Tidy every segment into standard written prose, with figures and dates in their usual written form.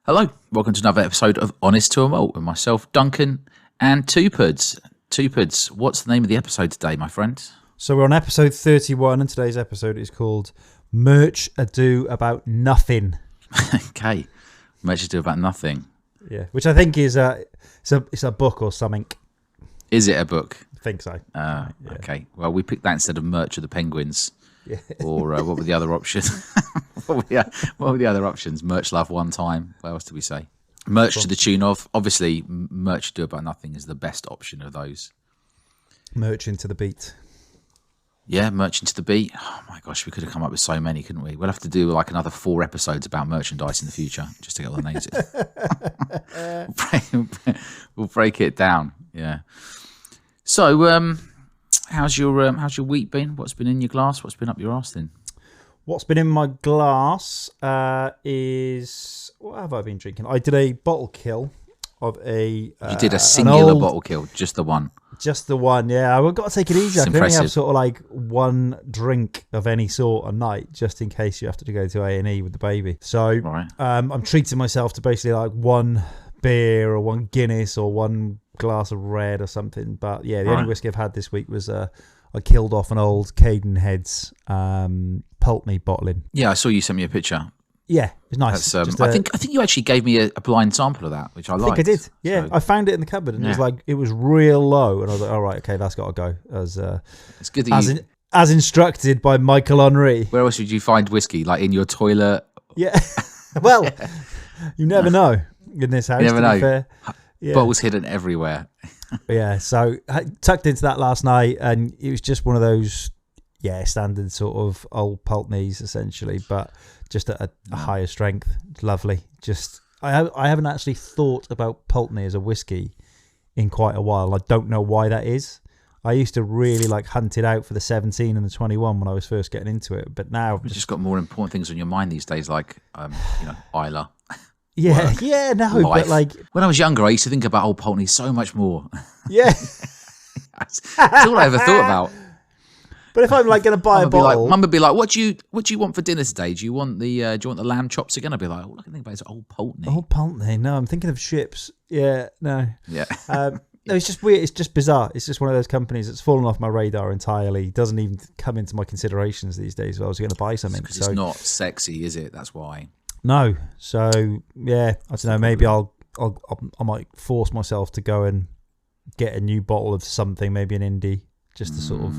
Hello, welcome to another episode of Honest to a Malt with myself, Duncan, and Tupids. Tupids, what's the name of the episode today, my friend? So we're on episode 31, and today's episode is called Merch Ado About Nothing. Okay, Merch Ado About Nothing. Yeah, which I think is it's a book or something. Is it a book? I think so. Yeah. Okay, well, we picked that instead of Merch of the Penguins. Yeah. Or what were the other options? what were the other options? Merch Love One Time. What else did we say? Merch to the tune of. Obviously, Merch Do About Nothing is the best option of those. Merch into the beat. Yeah, Merch into the beat. Oh my gosh, we could have come up with so many, couldn't we? We'll have to do like another 4 episodes about merchandise in the future, just to get all the names in. We'll break it down. Yeah. So, how's your week been? What's been in your glass? What's been up your arse then? What's been in my glass is... What have I been drinking? I did a bottle kill of a... You did a singular bottle kill, just the one. Just the one, yeah. I've got to take it easy. I can only have sort of like one drink of any sort a night, just in case you have to go to A&E with the baby. So right. I'm treating myself to basically like one beer or one Guinness or one glass of red or something. But yeah, the only whiskey I've had this week was I killed off an old Cadenhead's Pulteney bottling. Yeah, I saw you sent me a picture. Yeah, it's nice. I think you actually gave me a blind sample of that, which I liked. I think I did. Yeah, so, I found it in the cupboard, and it was real low, and I was like, "All right, okay, that's got to go." It's good that as instructed by Michael Henry. Where else would you find whiskey? Like in your toilet? Yeah. Well, you never know in this house. You never know. Fair. Yeah. Bottles hidden everywhere. Yeah, so I tucked into that last night, and it was just one of those, standard sort of old Pulteneys essentially, but just at a higher strength. It's lovely. Just I haven't actually thought about Pulteney as a whiskey in quite a while. I don't know why that is. I used to really like hunt it out for the 17 and the 21 when I was first getting into it, but now you've just got more important things on your mind these days, like Isla. Yeah, work, yeah, no, life. But like when I was younger, I used to think about old Pulteney so much more. Yeah, that's all I ever thought about. But if I'm like going to buy a bottle, Mum would be like, "What do you want for dinner today? Do you want the lamb chops again?" I'd be like, "All I can think about is old Pulteney." Old Pulteney. No, I'm thinking of ships. Yeah, no. Yeah. No, it's just weird. It's just bizarre. It's just one of those companies that's fallen off my radar entirely. Doesn't even come into my considerations these days. If I was going to buy something, because it's not sexy, is it? That's why. No. So yeah, I don't know. Maybe I might force myself to go and get a new bottle of something, maybe an indie, just to sort of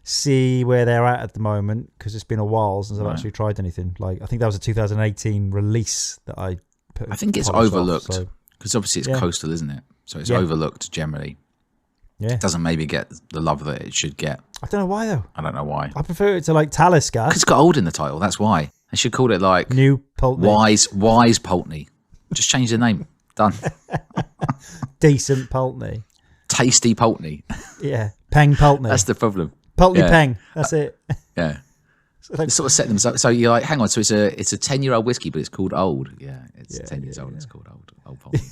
see where they're at the moment, because it's been a while since I've actually tried anything. Like I think that was a 2018 release that I put. I think it's overlooked because obviously it's coastal, isn't it? So it's overlooked generally. Yeah, it doesn't maybe get the love that it should get. I don't know why though. I don't know why. I prefer it to like Talisker. Because it's got old in the title. That's why. They should call it like New Pulteney. Wise Pulteney. Just change the name. Done. Decent Pulteney. Tasty Pulteney. Yeah, Peng Pulteney. That's the problem. Pulteney Peng. That's it. Yeah. They sort of set them so you're like, hang on. So it's a 10-year-old whiskey, but it's called old. Yeah, it's 10 years old. And it's called old Pulteney.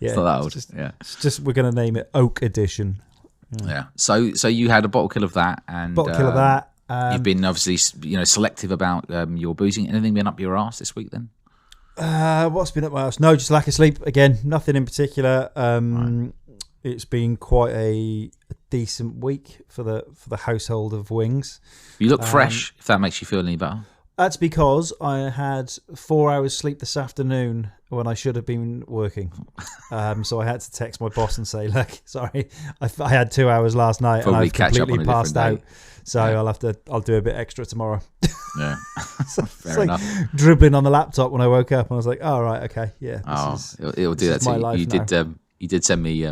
It's not that old. It's just we're going to name it Oak Edition. Yeah. So you had a bottle kill of that, and bottle kill of that. You've been obviously selective about your boozing. Anything been up your arse this week then? What's been up my arse? No, just lack of sleep again. Nothing in particular. It's been quite a decent week for the household of Wings. You look fresh. If that makes you feel any better. That's because I had 4 hours sleep this afternoon when I should have been working. So I had to text my boss and say, "Look, sorry, I had 2 hours last night and I've completely passed out. So I'll do a bit extra tomorrow." Yeah, so fair enough. Dribbling on the laptop when I woke up, and I was like, "Oh right, okay, yeah." It'll do that to you. You did send me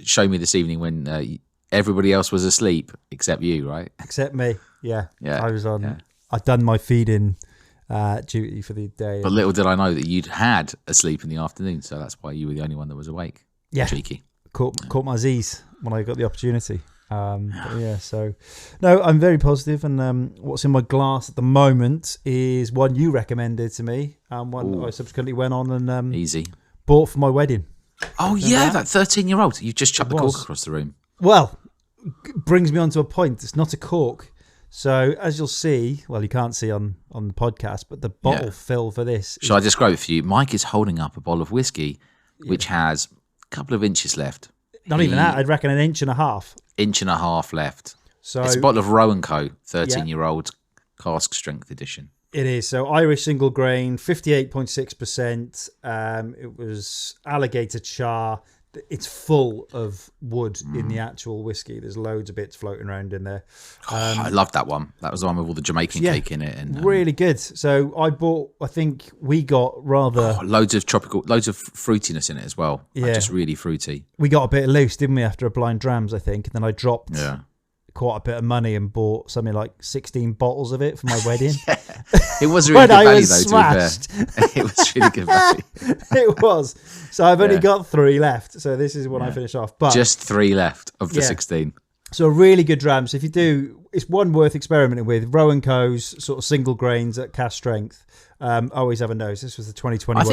show me this evening when everybody else was asleep except you, right? Except me. Yeah. I was on. Yeah. I'd done my feeding duty for the day. But little did I know that you'd had a sleep in the afternoon, so that's why you were the only one that was awake. Yeah. Cheeky. Caught my Z's when I got the opportunity. So no, I'm very positive, and what's in my glass at the moment is one you recommended to me, and one I subsequently went on and easy bought for my wedding. Oh yeah, that 13-year-old. You just chucked the cork across the room. Well, brings me on to a point. It's not a cork. So as you'll see, well, you can't see on the podcast, but the bottle fill for this. Shall I describe it for you? Mike is holding up a bottle of whiskey, which has a couple of inches left. Not even that. I'd reckon an inch and a half. Inch and a half left. So it's a bottle of Roe & Co. 13-year-old cask strength edition. It is. So Irish single grain, 58.6%. It was alligator char. It's full of wood in the actual whiskey. There's loads of bits floating around in there. I loved that one. That was the one with all the Jamaican cake in it. And really good. So I think we got rather... loads of fruitiness in it as well. Yeah. Like just really fruity. We got a bit loose, didn't we, after a blind drams, I think. And then I dropped quite a bit of money and bought something like 16 bottles of it for my wedding. It was a really good value, though, smashed. to be fair. It was really good value. It was. So I've only got 3 left. So this is when I finish off. But just 3 left of the 16. So a really good dram. So if you do, it's one worth experimenting with. Roe & Co.'s sort of single grains at cask strength. Always have a nose. This was the 2021 I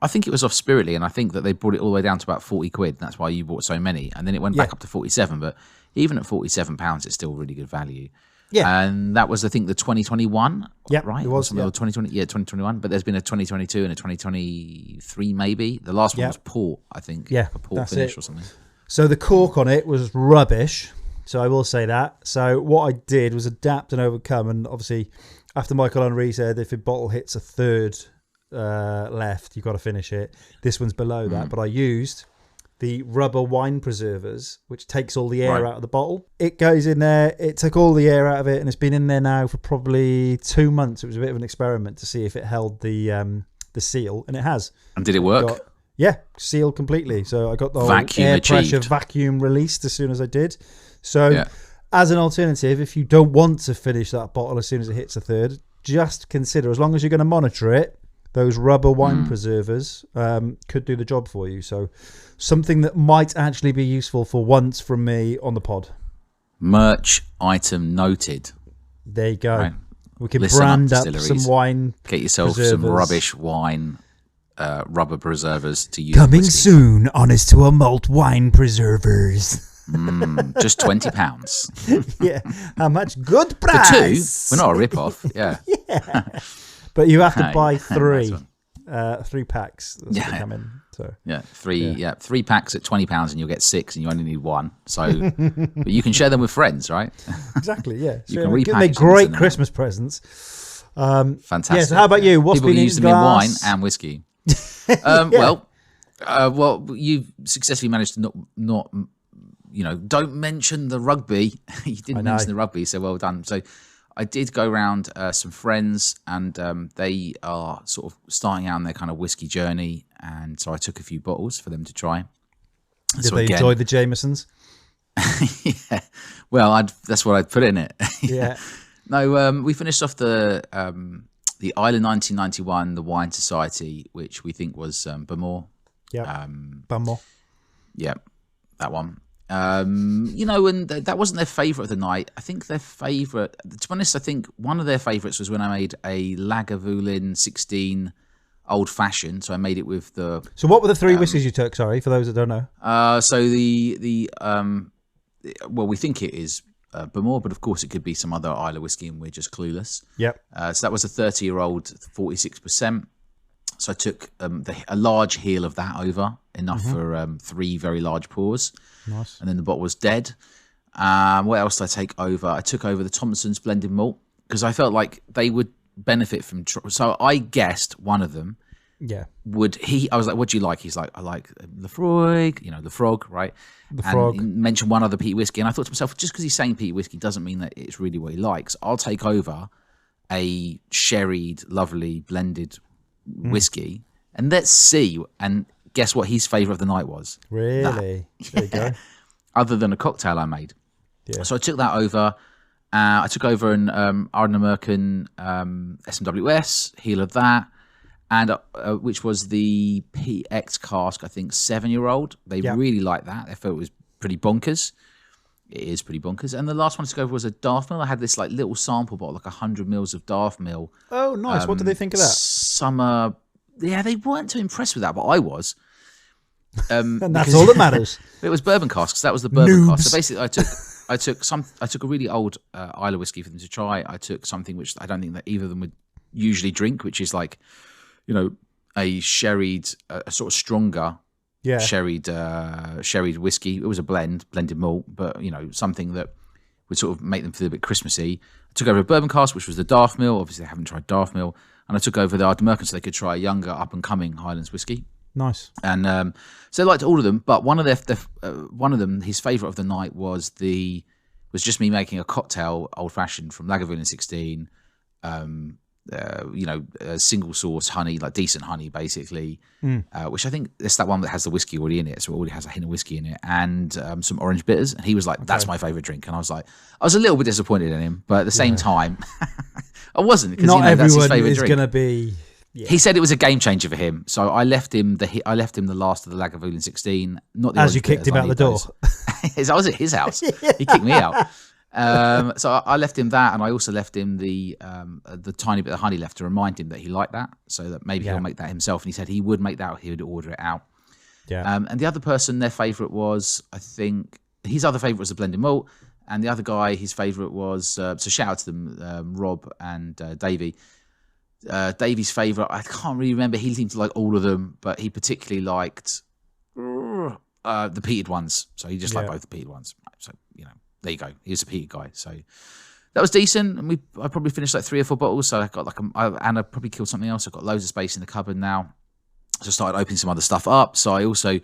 think it was off Spiritly, and I think that they brought it all the way down to about 40 quid. That's why you bought so many. And then it went back up to 47. But even at £47, it's still really good value. Yeah. And that was, I think, the 2021, right? It was. 2020, 2021. But there's been a 2022 and a 2023, maybe. The last one was port, I think. Yeah, a port finish or something. So the cork on it was rubbish. So I will say that. So what I did was adapt and overcome. And obviously, after Michael Henry said, if a bottle hits a third left, you've got to finish it. This one's below that. But I used the rubber wine preservers, which takes all the air out of the bottle. It goes in there. It took all the air out of it, and it's been in there now for probably 2 months. It was a bit of an experiment to see if it held the seal, and it has. And did it work? Sealed completely. So I got the vacuum air pressure achieved. Vacuum released as soon as I did. So as an alternative, if you don't want to finish that bottle as soon as it hits a third, just consider, as long as you're going to monitor it, those rubber wine preservers could do the job for you. So something that might actually be useful for once from me on the pod. Merch item noted. There you go. Right. We can Listen brand up, up some wine. Get yourself some rubbish wine, rubber preservers to use. Coming soon, Honest to a Malt wine preservers. Just £20. Yeah. How much? Good price. For 2, we're not a rip-off. Yeah. But you have to buy 3. 3 packs. That's what they come in. So 3 packs at £20, and you'll get 6, and you only need 1. So, but you can share them with friends, right? Exactly. Yeah. You can repackage They're great Christmas presents. Fantastic. Yeah. So how about you? What's People been use them glass? in wine and whiskey. Well, you've successfully managed to not don't mention the rugby. You didn't mention the rugby, so well done. So I did go around some friends, and they are sort of starting out on their kind of whiskey journey, and so I took a few bottles for them to try. Did they enjoy the Jamesons? Yeah. Well, that's what I'd put in it. Yeah. No, we finished off the Island 1991, the Wine Society, which we think was Bamor. Yeah. Bamor. Yeah, that one. And that wasn't their favourite of the night. I think their favourite, to be honest, I think one of their favourites was when I made a Lagavulin 16 old fashioned. So I made it with the. So what were the 3 whiskies you took? Sorry, for those that don't know. So well, we think it is Bamor, but of course it could be some other Islay whiskey, and we're just clueless. Yep. So that was a 30-year-old, 46%. So I took a large heel of that over, enough for 3 very large pours. Nice. And then the bottle was dead. What else did I take over? I took over the Thompson's blended malt, because I felt like they would benefit from. So I guessed one of them. Yeah. I was like, what do you like? He's like, I like Lefroy, the frog, right? The frog. He mentioned one other peat whiskey. And I thought to myself, just because he's saying peat whiskey doesn't mean that it's really what he likes. I'll take over a sherried, lovely, blended whiskey, and let's see. And guess what his favourite of the night was? Really? There you go. Other than a cocktail I made. Yeah. So I took that over. I took over an Ardnamurchan SMWS, heel of that, and which was the PX cask, I think, 7-year-old. They really liked that. They thought it was pretty bonkers. It is pretty bonkers. And the last one I took over was a Darth Mill. I had this like little sample bottle, like 100 mils of Darth Mill. Oh, nice. What did they think of that? Summer. Yeah, they weren't too impressed with that, but I was. And that's all that matters. It was bourbon casks. That was the bourbon cask. So basically, I took I took a really old Islay whiskey for them to try. I took something which I don't think that either of them would usually drink, which is like, a sherried, a sort of stronger sherried whiskey. It was a blended malt, but something that would sort of make them feel a bit Christmassy. I took over a bourbon cask, which was the Darth Mill. Obviously, they haven't tried Darth Mill. And I took over the Ardnamurchan so they could try a younger, up-and-coming Highlands whiskey. Nice. And so they liked all of them, but one of them, his favourite of the night was just me making a cocktail old-fashioned from Lagavulin 16, single source honey, like decent honey, basically, which I think it's that one that has the whiskey already in it, so it already has a hint of whiskey in it, and some orange bitters. And he was like, "That's my favourite drink," and I was a little bit disappointed in him, but at the same time, I wasn't, because not that's his everyone favourite is drink. going to be. Yeah. He said it was a game changer for him, so I left him the last of the Lagavulin 16. Not the As you kicked him out the door. I was at his house. He kicked me out. So I left him that, and I also left him the tiny bit of honey left to remind him that he liked that, so that maybe he'll make that himself. And he said he would make that, he would order it out. Yeah. And the other person, their favourite was, I think, his other favourite was the blended malt, and the other guy, his favourite was, so shout out to them, Rob and Davey. Davey's favourite, I can't really remember. He seemed to like all of them, but he particularly liked the peated ones. So he just liked both the peated ones. So, there you go. He was a peated guy. So that was decent. And I probably finished like 3 or 4 bottles. So I got and I probably killed something else. I've got loads of space in the cupboard now. So I started opening some other stuff up. So I also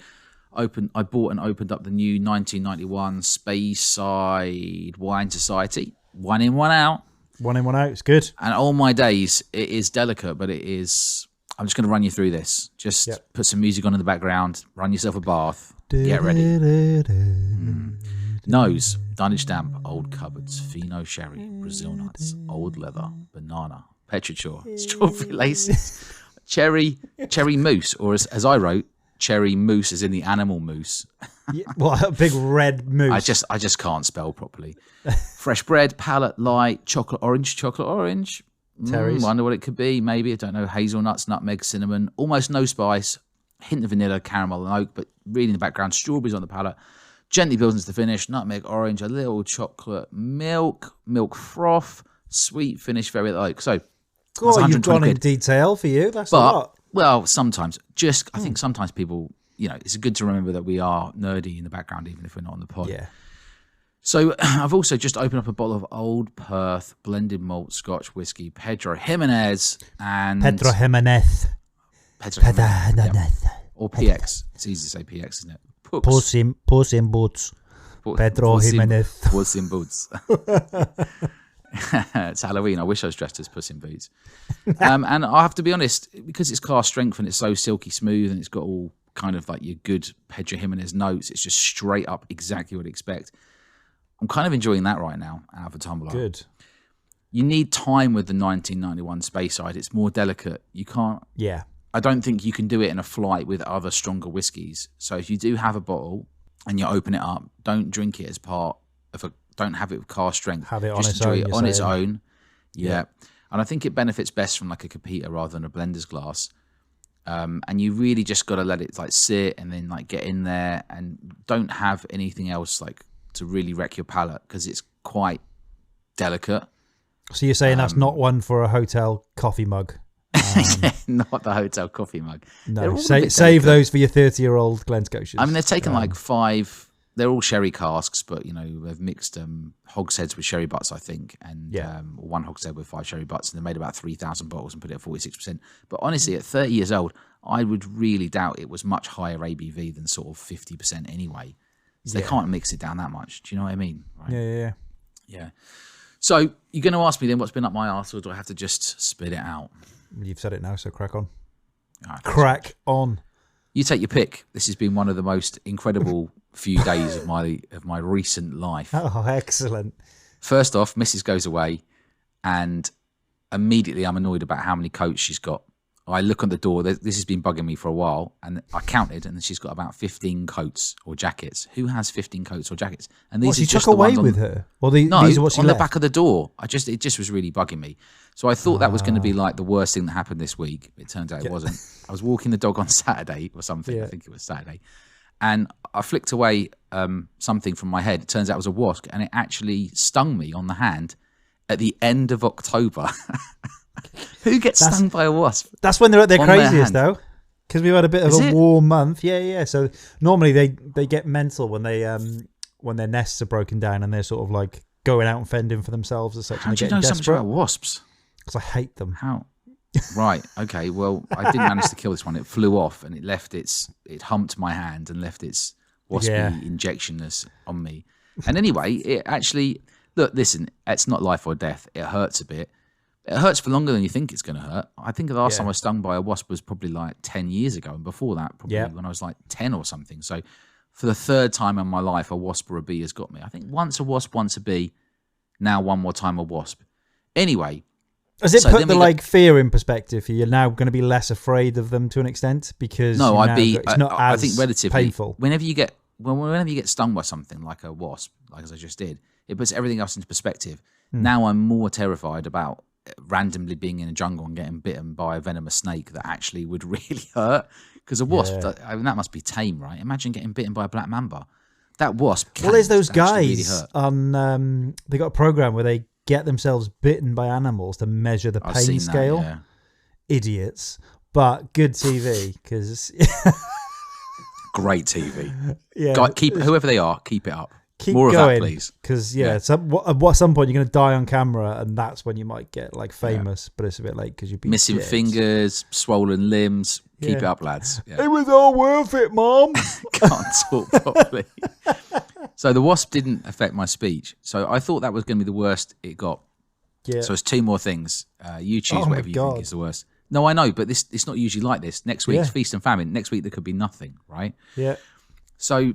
bought and opened up the new 1991 Speyside Wine Society. 1 in, 1 out. 1 in, 1 out. It's good. And all my days, it is delicate, but it is. I'm just going to run you through this. Just put some music on in the background. Run yourself a bath. Get ready. Nose, Dunwich Damp, Old Cupboards, Fino Sherry, Brazil Nuts, Old Leather, Banana, Petrichor, Strawberry Laces, Cherry Mousse, or as I wrote, Cherry Mousse as in the animal mousse. What a big red mousse. I just can't spell properly. Fresh bread, palate light, chocolate orange. Terry's. Wonder what it could be. Maybe, I don't know, hazelnuts, nutmeg, cinnamon, almost no spice, hint of vanilla, caramel and oak, but really in the background, strawberries on the palate. Gently builds into the finish, nutmeg, orange, a little chocolate, milk froth, sweet finish, very oak. So, you've gone in detail for you. That's a lot. Well, sometimes, I think sometimes people, it's good to remember that we are nerdy in the background, even if we're not on the pod. Yeah. So I've also just opened up a bottle of Old Perth blended malt Scotch whiskey, Pedro Jimenez. Pedro Jimenez. Or PX. It's easy to say PX, isn't it? Puss in Boots. Pedro Jimenez. Puss in Boots. It's Halloween. I wish I was dressed as Puss in Boots. And I have to be honest, because it's cask strength and it's so silky smooth and it's got all kind of like your good Pedro Jimenez notes, it's just straight up exactly what I'd expect. I'm kind of enjoying that right now out of a tumbler. Good. You need time with the 1991 Speyside. It's more delicate. You can't. Yeah. I don't think you can do it in a flight with other stronger whiskies. So if you do have a bottle and you open it up, don't drink it as part of don't have it with cask strength. Have it on Just its enjoy own. it on its own. Yeah. And I think it benefits best from like a Capita rather than a blender's glass. And you really just got to let it like sit and then like get in there, and don't have anything else like to really wreck your palate because it's quite delicate. So you're saying that's not one for a hotel coffee mug? Not the hotel coffee mug. No, save those for your 30-year-old Glen Scotias. I mean, they've taken like 5. They're all sherry casks, but they've mixed hogsheads with sherry butts, I think, and one hogshead with 5 sherry butts, and they made about 3,000 bottles and put it at 46%. But honestly, at 30 years old, I would really doubt it was much higher ABV than sort of 50% anyway. So they can't mix it down that much. Do you know what I mean? Right? Yeah. So you're going to ask me then what's been up my arse, or do I have to just spit it out? You've said it now, so crack on. Right, crack on. You take your pick. This has been one of the most incredible few days of my recent life. Oh, excellent. First off, Mrs. goes away, and immediately I'm annoyed about how many coats she's got. I look on the door. This has been bugging me for a while, and I counted, and she's got about 15 coats or jackets. Who has 15 coats or jackets? And these she are just took the away ones with her? Or these are what she on left? the back of the door. It just was really bugging me. So I thought that was going to be like the worst thing that happened this week. It turns out it wasn't. I was walking the dog on Saturday or something. I think it was Saturday. And I flicked away something from my head. It turns out it was a wasp, and it actually stung me on the hand at the end of October. Who gets stung by a wasp? That's when they're at their on their craziest, hand? though. Because we've had a bit of Is a it? warm month. Yeah. So normally they get mental when their nests are broken down and they're sort of like going out and fending for themselves as such. How and do they're you know getting so much desperate. about wasps? Because I hate them. How? Right. Okay. Well, I didn't manage to kill this one. It flew off and it humped my hand and left its waspy injectionness on me. And anyway, it actually, look, listen, it's not life or death. It hurts a bit. It hurts for longer than you think it's going to hurt. I think the last time I was stung by a wasp was probably like 10 years ago. And before that, probably when I was like 10 or something. So for the third time in my life, a wasp or a bee has got me. I think once a wasp, once a bee. Now one more time a wasp. Anyway. Has it so put the fear in perspective? You're now going to be less afraid of them to an extent because it's not I as think relatively painful. Whenever you get stung by something like a wasp, like as I just did, it puts everything else into perspective. Now I'm more terrified about randomly being in a jungle and getting bitten by a venomous snake that actually would really hurt. Because a wasp, I mean, that must be tame, right? Imagine getting bitten by a black mamba. That wasp. Well, there's those guys really hurt. on. They got a program where they get themselves bitten by animals to measure the I've pain seen scale. That, yeah. Idiots, but good TV because great TV. yeah, Whoever they are, keep it up. keep More going, of that, please. Because at some point you're going to die on camera, and that's when you might get like famous. But it's a bit late because you've been Missing dead. fingers, swollen limbs. Keep it up, lads. Yeah. It was all worth it, Mom. Can't talk properly. So the wasp didn't affect my speech. So I thought that was going to be the worst it got. Yeah. So it's two more things. You choose Oh my whatever you God. think is the worst. No, I know, but it's not usually like this. Next week's feast and famine. Next week there could be nothing, right? Yeah. So,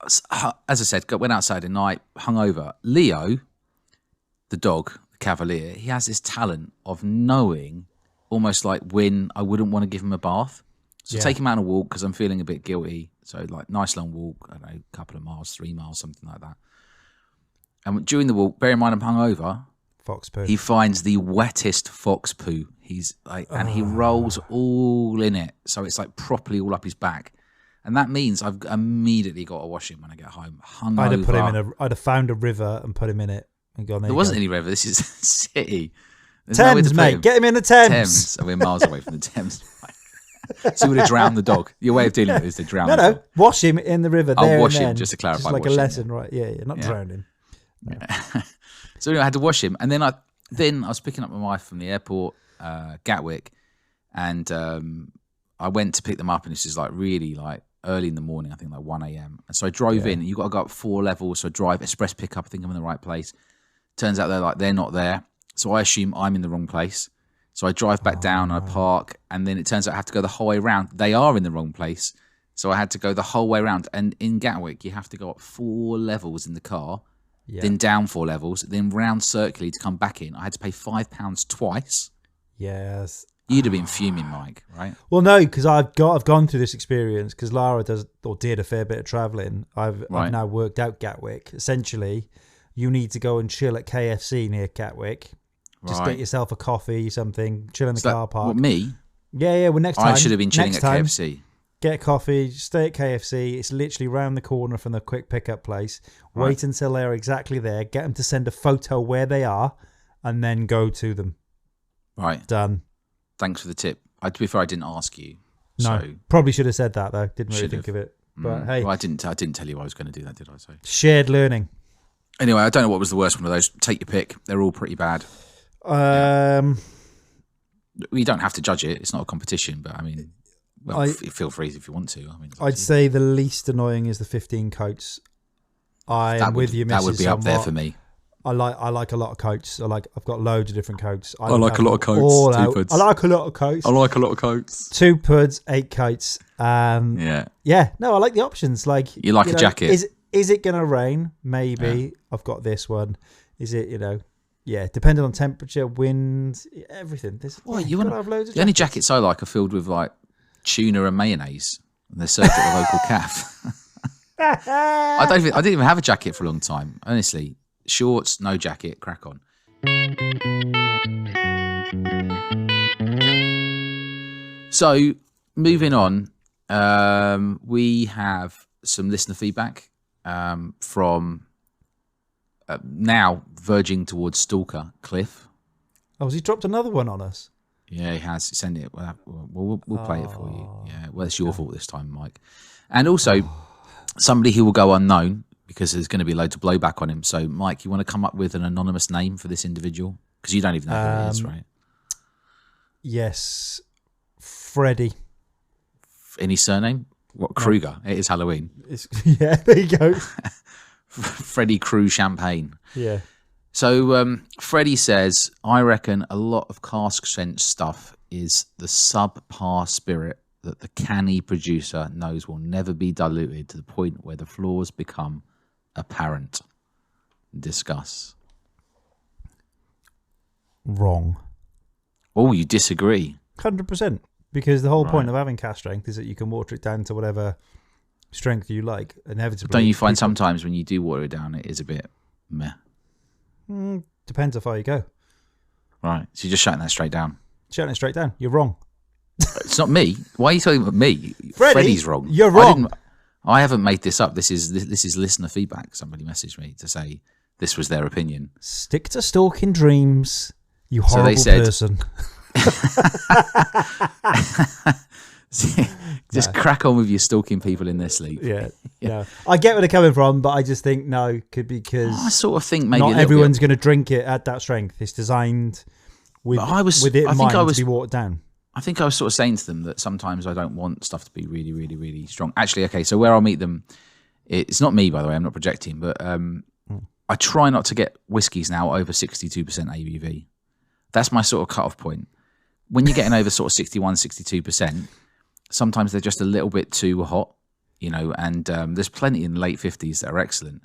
as I said, went outside at night, hungover. Leo, the dog, the Cavalier, he has this talent of knowing almost like when I wouldn't want to give him a bath. So take him out on a walk because I'm feeling a bit guilty. So like nice long walk, I don't know, a couple of miles, 3 miles, something like that. And during the walk, bear in mind I'm hungover, Fox poo. he finds the wettest fox poo. He's like, and he rolls all in it. So it's like properly all up his back. And that means I've immediately got to wash him when I get home. Hungover. I'd have found a river and put him in it and gone there. There wasn't any river. This is a city. There's Thames, nowhere to put mate. him. Get him in the Thames. Thames. So we're miles away from the Thames. So you would have drowned the dog. Your way of dealing with it is to drown the No, dog. wash him in the river. I'll there wash and him, then. just to clarify, Just like wash a him, lesson, right? Yeah, not drown him. So anyway, I had to wash him, and then I was picking up my wife from the airport, Gatwick, and I went to pick them up, and this is like really like early in the morning, I think like 1 a.m. And so I drove in, and you got to go up 4 levels. So I drive express pickup. I think I'm in the right place. Turns out they're not there, so I assume I'm in the wrong place. So I drive back down, and I park, and then it turns out I have to go the whole way around. They are in the wrong place, so I had to go the whole way around. And in Gatwick, you have to go up 4 levels in the car. Then down 4 levels, then round circularly to come back in. I had to pay £5 twice. Yes. You'd have been fuming, Mike, right? Well, no, because I've gone through this experience because Lara did a fair bit of travelling. I've now worked out Gatwick. Essentially, you need to go and chill at KFC near Gatwick. Just get yourself a coffee, something, chill in the car park. What, me? Yeah. Well, next time I should have been chilling at KFC. Get a coffee, stay at KFC. It's literally round the corner from the quick pickup place. Wait until they're exactly there. Get them to send a photo where they are, and then go to them. Right. Done. Thanks for the tip. To be fair, I didn't ask you. No, so probably should have said that though. Didn't really think of it. But hey, well, I didn't tell you I was going to do that, did I? So shared learning. Anyway, I don't know what was the worst one of those. Take your pick. They're all pretty bad. We don't have to judge it. It's not a competition, but I mean. Well, feel free if you want to. I mean, I'd say the least annoying is the 15 coats. I'm with you, Mrs. That would be up there for me. I like a lot of coats. I've got loads of different coats. I like a lot of coats. I like a lot of coats. I like a lot of coats. 2 puds, 8 coats. Yeah. No, I like the options. Like you like a jacket. Is it going to rain? Maybe. Yeah. I've got this one. Is it? Depending on temperature, wind, everything. You want to have loads of. The only jackets I like are filled with like tuna and mayonnaise, and they're served at the local cafe. I didn't even have a jacket for a long time. Honestly, shorts, no jacket, crack on. So moving on, We have some listener feedback from now verging towards stalker Cliff. Oh, has he dropped another one on us? Yeah, he has. Send it. We'll play it for you. Yeah, well, it's your fault this time, Mike. And also, somebody who will go unknown because there's going to be loads of blowback on him. So, Mike, you want to come up with an anonymous name for this individual? Because you don't even know who it is, right? Yes, Freddie. Any surname? What, Kruger? It is Halloween. Yeah, there you go. Freddie Crew Champagne. Yeah. So Freddie says, I reckon a lot of cask strength stuff is the subpar spirit that the canny producer knows will never be diluted to the point where the flaws become apparent. Discuss. Wrong. Oh, you disagree? 100%. Because the whole point of having cask strength is that you can water it down to whatever strength you like. Inevitably. Don't you find sometimes when you do water it down, it is a bit meh? Depends how far you go. Right. So you're just shutting that straight down. Shutting it straight down. You're wrong. It's not me. Why are you talking about me? Freddie's wrong. You're wrong. I haven't made this up. This is listener feedback. Somebody messaged me to say this was their opinion. Stick to stalking dreams, you horrible person. Just crack on with your stalking people in their sleep. Yeah. No. I get where they're coming from, but I just think no, because I sort of think maybe not everyone's going to drink it at that strength. It's designed with it in mind to be watered down. I think I was sort of saying to them that sometimes I don't want stuff to be really, really, really strong. Actually, okay, so where I'll meet them, it's not me, by the way, I'm not projecting, but I try not to get whiskies now over 62% ABV. That's my sort of cut-off point. When you're getting over sort of 61, 62%, sometimes they're just a little bit too hot, you know, and there's plenty in the late 50s that are excellent.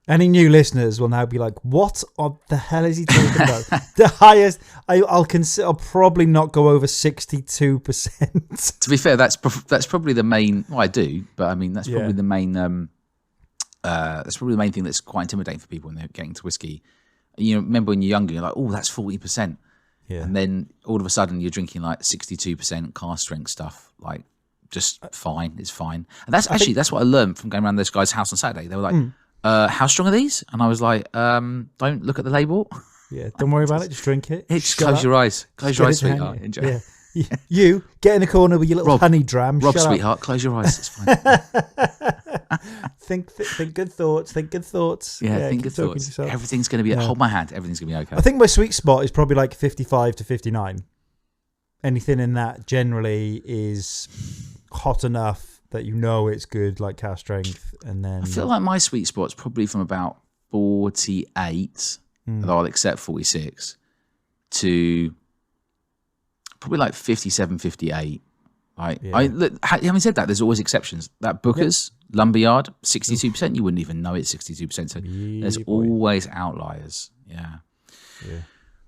Any new listeners will now be like, what the hell is he talking about? The highest, I'll probably not go over 62%. To be fair, that's probably the main, well, I do, but I mean, that's probably the main, that's probably the main thing that's quite intimidating for people when they're getting to whiskey. You know, remember when you're younger, you're like, oh, that's 40%. Yeah. And then all of a sudden you're drinking like 62% cask strength stuff, like just fine, it's fine. And that's that's what I learned from going around this guy's house on Saturday. They were like, how strong are these? And I was like, don't look at the label. Yeah, don't worry about it, just drink it. Just close your eyes. Close your eyes, sweetheart. Enjoy. Yeah. You get in the corner with your little honey dram. Rob, sweetheart, close your eyes. It's fine. think good thoughts. Think good thoughts. Yeah, think good thoughts. Everything's going to be. Hold my hand. Everything's going to be okay. I think my sweet spot is probably like 55 to 59. Anything in that generally is hot enough that you know it's good, like cask strength, and then I feel like my sweet spot's probably from about 48, although I'll accept 46, to probably like 57, 58. Right. Having said that, there's always exceptions. That Booker's Lumberyard, 62%, you wouldn't even know it's 62%. So there's always outliers. Yeah.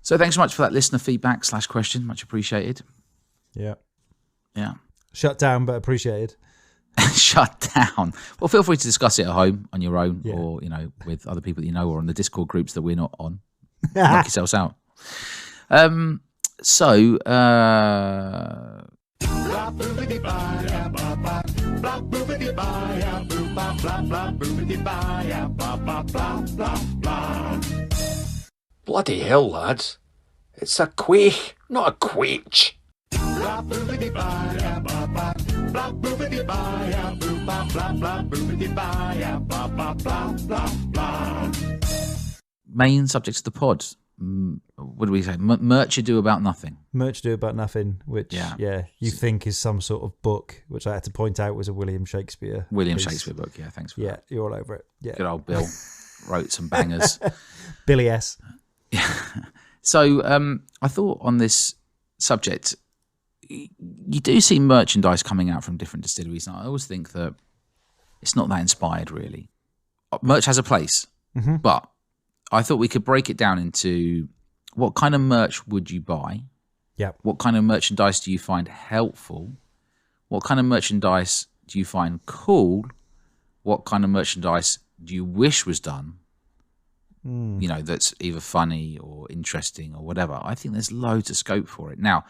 So thanks so much for that listener feedback / question. Much appreciated. Yeah. Yeah. Shut down, but appreciated. Shut down. Well, feel free to discuss it at home on your own or, you know, with other people that you know or on the Discord groups that we're not on. Knock yourselves out. So, bloody hell, lads. It's a quaich, not a quaich. Main subject of the pod. What do we say? Merch ado about nothing. Merch ado about nothing, which you think is some sort of book, which I had to point out was a William Shakespeare book. Yeah, thanks for that. Yeah, you're all over it. Yeah, good old Bill wrote some bangers. Billy S. Yeah. So I thought on this subject, you do see merchandise coming out from different distilleries, and I always think that it's not that inspired, really. Merch has a place, but I thought we could break it down into what kind of merch would you buy? Yeah. What kind of merchandise do you find helpful? What kind of merchandise do you find cool? What kind of merchandise do you wish was done? You know, that's either funny or interesting or whatever. I think there's loads of scope for it. Now,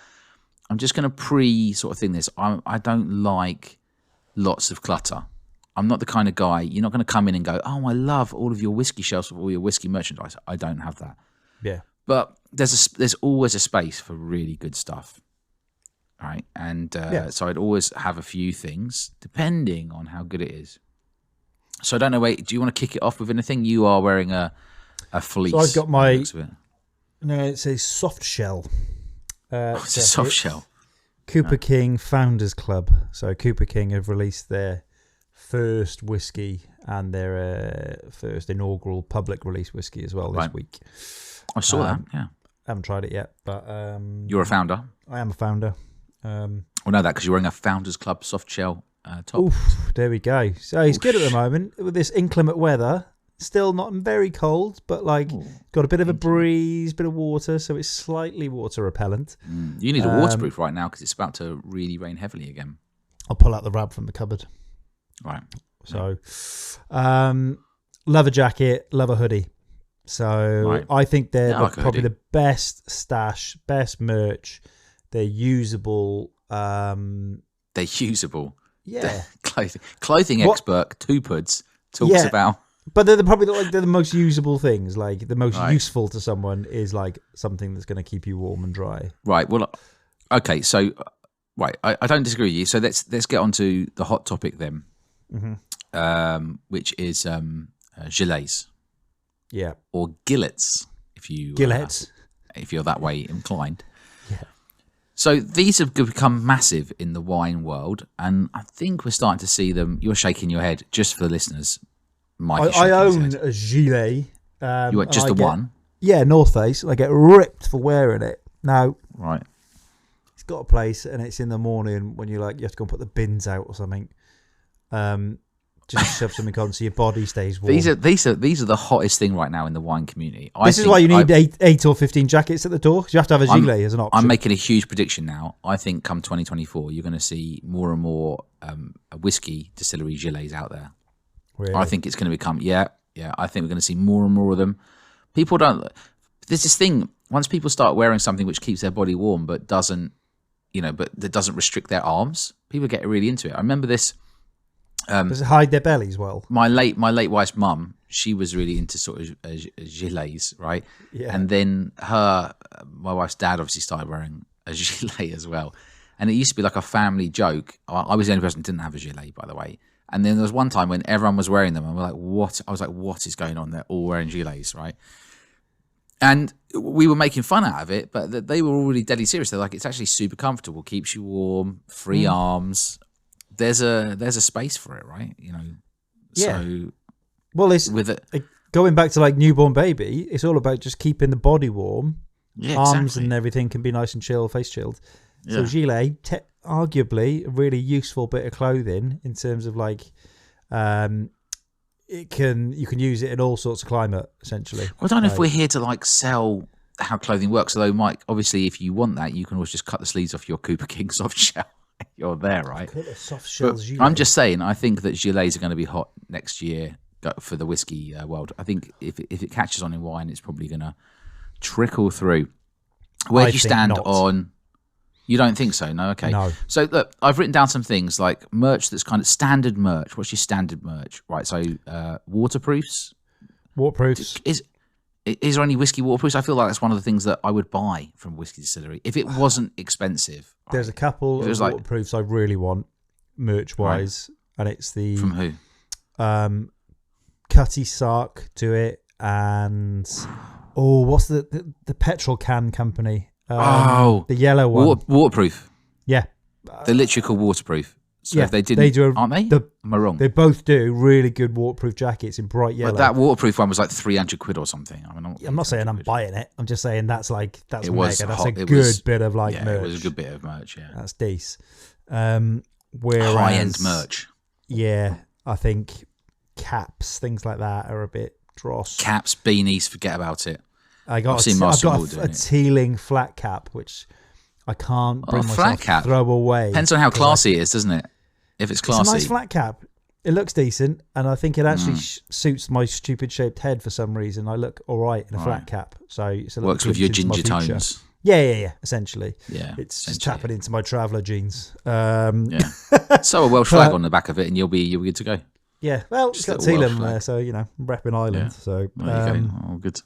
I'm just going to sort of thing this. I don't like lots of clutter. I'm not the kind of guy. You're not going to come in and go, "Oh, I love all of your whiskey shelves with all your whiskey merchandise." I don't have that. Yeah. But there's always a space for really good stuff, right? And so I'd always have a few things depending on how good it is. So I don't know. Wait, do you want to kick it off with anything? You are wearing a fleece. So I've got my. It. No, it's a soft shell. It's a soft shell. Cooper King Founders Club. So Cooper King have released their first whiskey and their first inaugural public release whiskey as well this week. I saw that. Yeah, I haven't tried it yet, but you're a founder. I am a founder. I know that because you're wearing a Founders Club soft shell top. Oof, there we go. So he's good at the moment with this inclement weather. Still not very cold, but like got a bit of a breeze, bit of water, so it's slightly water repellent. You need a waterproof right now because it's about to really rain heavily again. I'll pull out the rab from the cupboard. Right. So, love a jacket, love a hoodie. So I think they're probably the best stash, best merch. They're usable. They're usable. Yeah. Clothing expert Tupuds talks about. But they're probably they're the most usable things. Like the most useful to someone is like something that's going to keep you warm and dry. Right. Well, okay. So, I don't disagree with you. So let's get on to the hot topic then, which is gilets. Yeah. Or gillets, if you're that way inclined. Yeah. So these have become massive in the wine world, and I think we're starting to see them. You're shaking your head, just for the listeners. Mike, I own a gilet. You just the one? Yeah, North Face. I get ripped for wearing it. Now, right. It's got a place, and it's in the morning when you have to go and put the bins out or something. Just shove something on so your body stays warm. These are the hottest thing right now in the wine community. This is why you need 8 or 15 jackets at the door. You have to have a gilet as an option. I'm making a huge prediction now. I think come 2024, you're going to see more and more whiskey distillery gilets out there. Really? I think it's going to become I think we're going to see more and more of them. People don't. There's this thing. Once people start wearing something which keeps their body warm but doesn't, but that doesn't restrict their arms, people get really into it. I remember this. Does it hide their bellies well? My late wife's mum, she was really into sort of gilets, right? Yeah. And then my wife's dad obviously started wearing a gilet as well. And it used to be like a family joke. I was the only person who didn't have a gilet, by the way. And then there was one time when everyone was wearing them, and we're like, "What?" I was like, "What is going on?" They're all wearing gilets, right? And we were making fun out of it, but they were all really deadly serious. They're like, "It's actually super comfortable, keeps you warm, free arms." There's a space for it, right? Yeah. So, well, it's with it going back to like newborn baby. It's all about just keeping the body warm. Yeah, arms exactly. and everything can be nice and chill, face chilled. Yeah. So gilet, arguably a really useful bit of clothing in terms of like, you can use it in all sorts of climate essentially. Well, I don't know if we're here to like sell how clothing works. Although, Mike, obviously, if you want that, you can always just cut the sleeves off your Cooper King soft shell. You're there, right? Soft shells. I'm just saying. I think that gilets are going to be hot next year for the whiskey world. I think if it catches on in wine, it's probably going to trickle through. Where do you stand on? You don't think so? No. Okay. No. So look, I've written down some things like merch that's kind of standard merch. What's your standard merch? Right. So waterproofs. Waterproofs. Is there any whiskey waterproofs? I feel like that's one of the things that I would buy from a whiskey distillery if it wasn't expensive. There's a couple of waterproofs I really want, merch-wise, and it's the from who? Cutty Sark to it, and what's the petrol can company? The yellow one, waterproof. Yeah, they're literally called waterproof. So if they didn't, aren't they? Am I wrong? They both do really good waterproof jackets in bright yellow. But that waterproof one was like £300 or something. I'm not saying I'm buying it. I'm just saying that's mega. That's hot. a good bit of merch. It was a good bit of merch. Yeah, that's decent. Whereas high-end merch. Yeah, I think caps, things like that, are a bit dross. Caps, beanies, forget about it. I've got a Teeling flat cap, which I can't bring myself to throw away. Depends on how classy it is, doesn't it? If it's classy. It's a nice flat cap. It looks decent, and I think it actually suits my stupid shaped head for some reason. I look all right in a flat cap. So it's a works with your ginger tones. Yeah. Essentially, Yeah, it's just essentially. tapping into my traveller jeans. Yeah. So a Welsh flag on the back of it, and you'll be good to go. Yeah, well, Just it's got a little Teelan Welsh on flag. there, so I'm repping Ireland. Yeah. So There you go. Oh, good.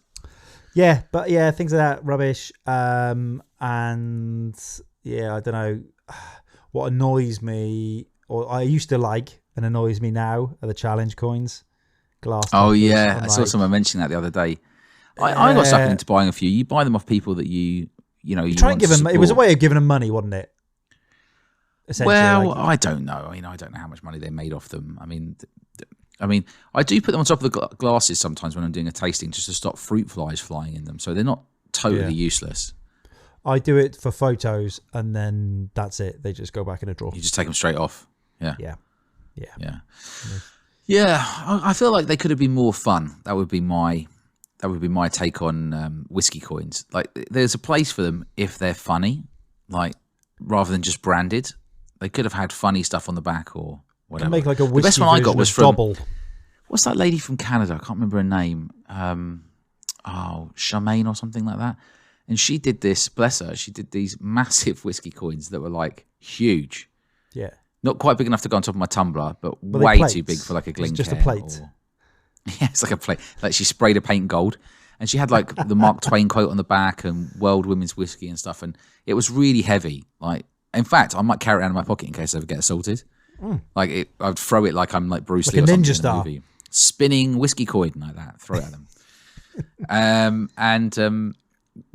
yeah, but yeah, things like that rubbish. And yeah, I don't know what annoys me, or I used to like and annoys me now are the challenge coins. Glass. Oh tankers. yeah, I'm I saw like, someone mention that the other day. I got suckered into buying a few. You buy them off people that you try and want give to them. It was a support. way of giving them money, wasn't it? Essentially, Well, like, I don't know. I don't know how much money they made off them. I mean, I do put them on top of the glasses sometimes when I'm doing a tasting, just to stop fruit flies flying in them, so they're not totally useless. I do it for photos, and then that's it. They just go back in a drawer. You just take them straight off. Yeah. I feel like they could have been more fun. That would be my take on whiskey coins. Like, there's a place for them if they're funny, like rather than just branded. They could have had funny stuff on the back or whatever. Can make like a whiskey the best one I got version was of from Double. what's that lady from Canada? I can't remember her name. Charmaine or something like that. And she did this. Bless her. She did these massive whiskey coins that were like huge. Yeah. Not quite big enough to go on top of my tumbler, but they're way plates. too big for like a Glencairn. It's just a plate. Yeah, it's like a plate. Like, she sprayed a paint gold, and she had like the Mark Twain quote on the back and World Women's Whiskey and stuff. And it was really heavy. Like, in fact, I might carry it around in my pocket in case I ever get assaulted. Like, I'd throw it like I'm like Bruce Like Lee a or something ninja in star. movie. Spinning whiskey coin like that. Throw it at them.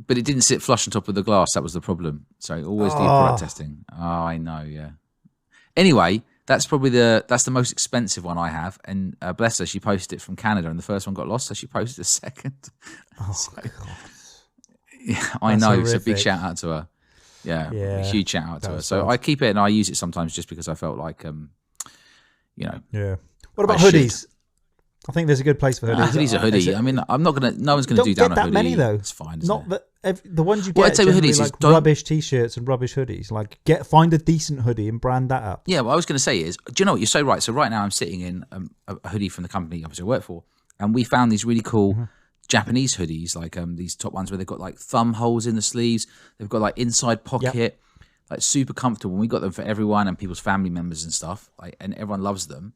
But it didn't sit flush on top of the glass. That was the problem. So always do product testing. Oh, I know. Yeah. Anyway, that's probably the most expensive one I have. And bless her, she posted it from Canada, and the first one got lost, so she posted a second. God. Yeah, I That's know. horrific. So big shout out to her. Yeah, Yeah, a huge shout out to her. was So sad. I keep it and I use it sometimes just because I felt like, Yeah. What about I should. hoodies? I think there's a good place for hoodies. hoodie's a hoodie. I mean, I'm not gonna. No one's gonna Don't do down get a that hoodie. many though. It's fine. Isn't Not it? that the ones you What get I'd say with generally hoodies is like don't- rubbish t-shirts and rubbish hoodies. Like find a decent hoodie and brand that up. Yeah, what I was going to say is, do you know what? You're so right. So right now I'm sitting in a hoodie from the company obviously I work for, and we found these really cool Japanese hoodies, like these top ones where they've got like thumb holes in the sleeves. They've got like inside pocket, like super comfortable. And we got them for everyone and people's family members and stuff, like, and everyone loves them.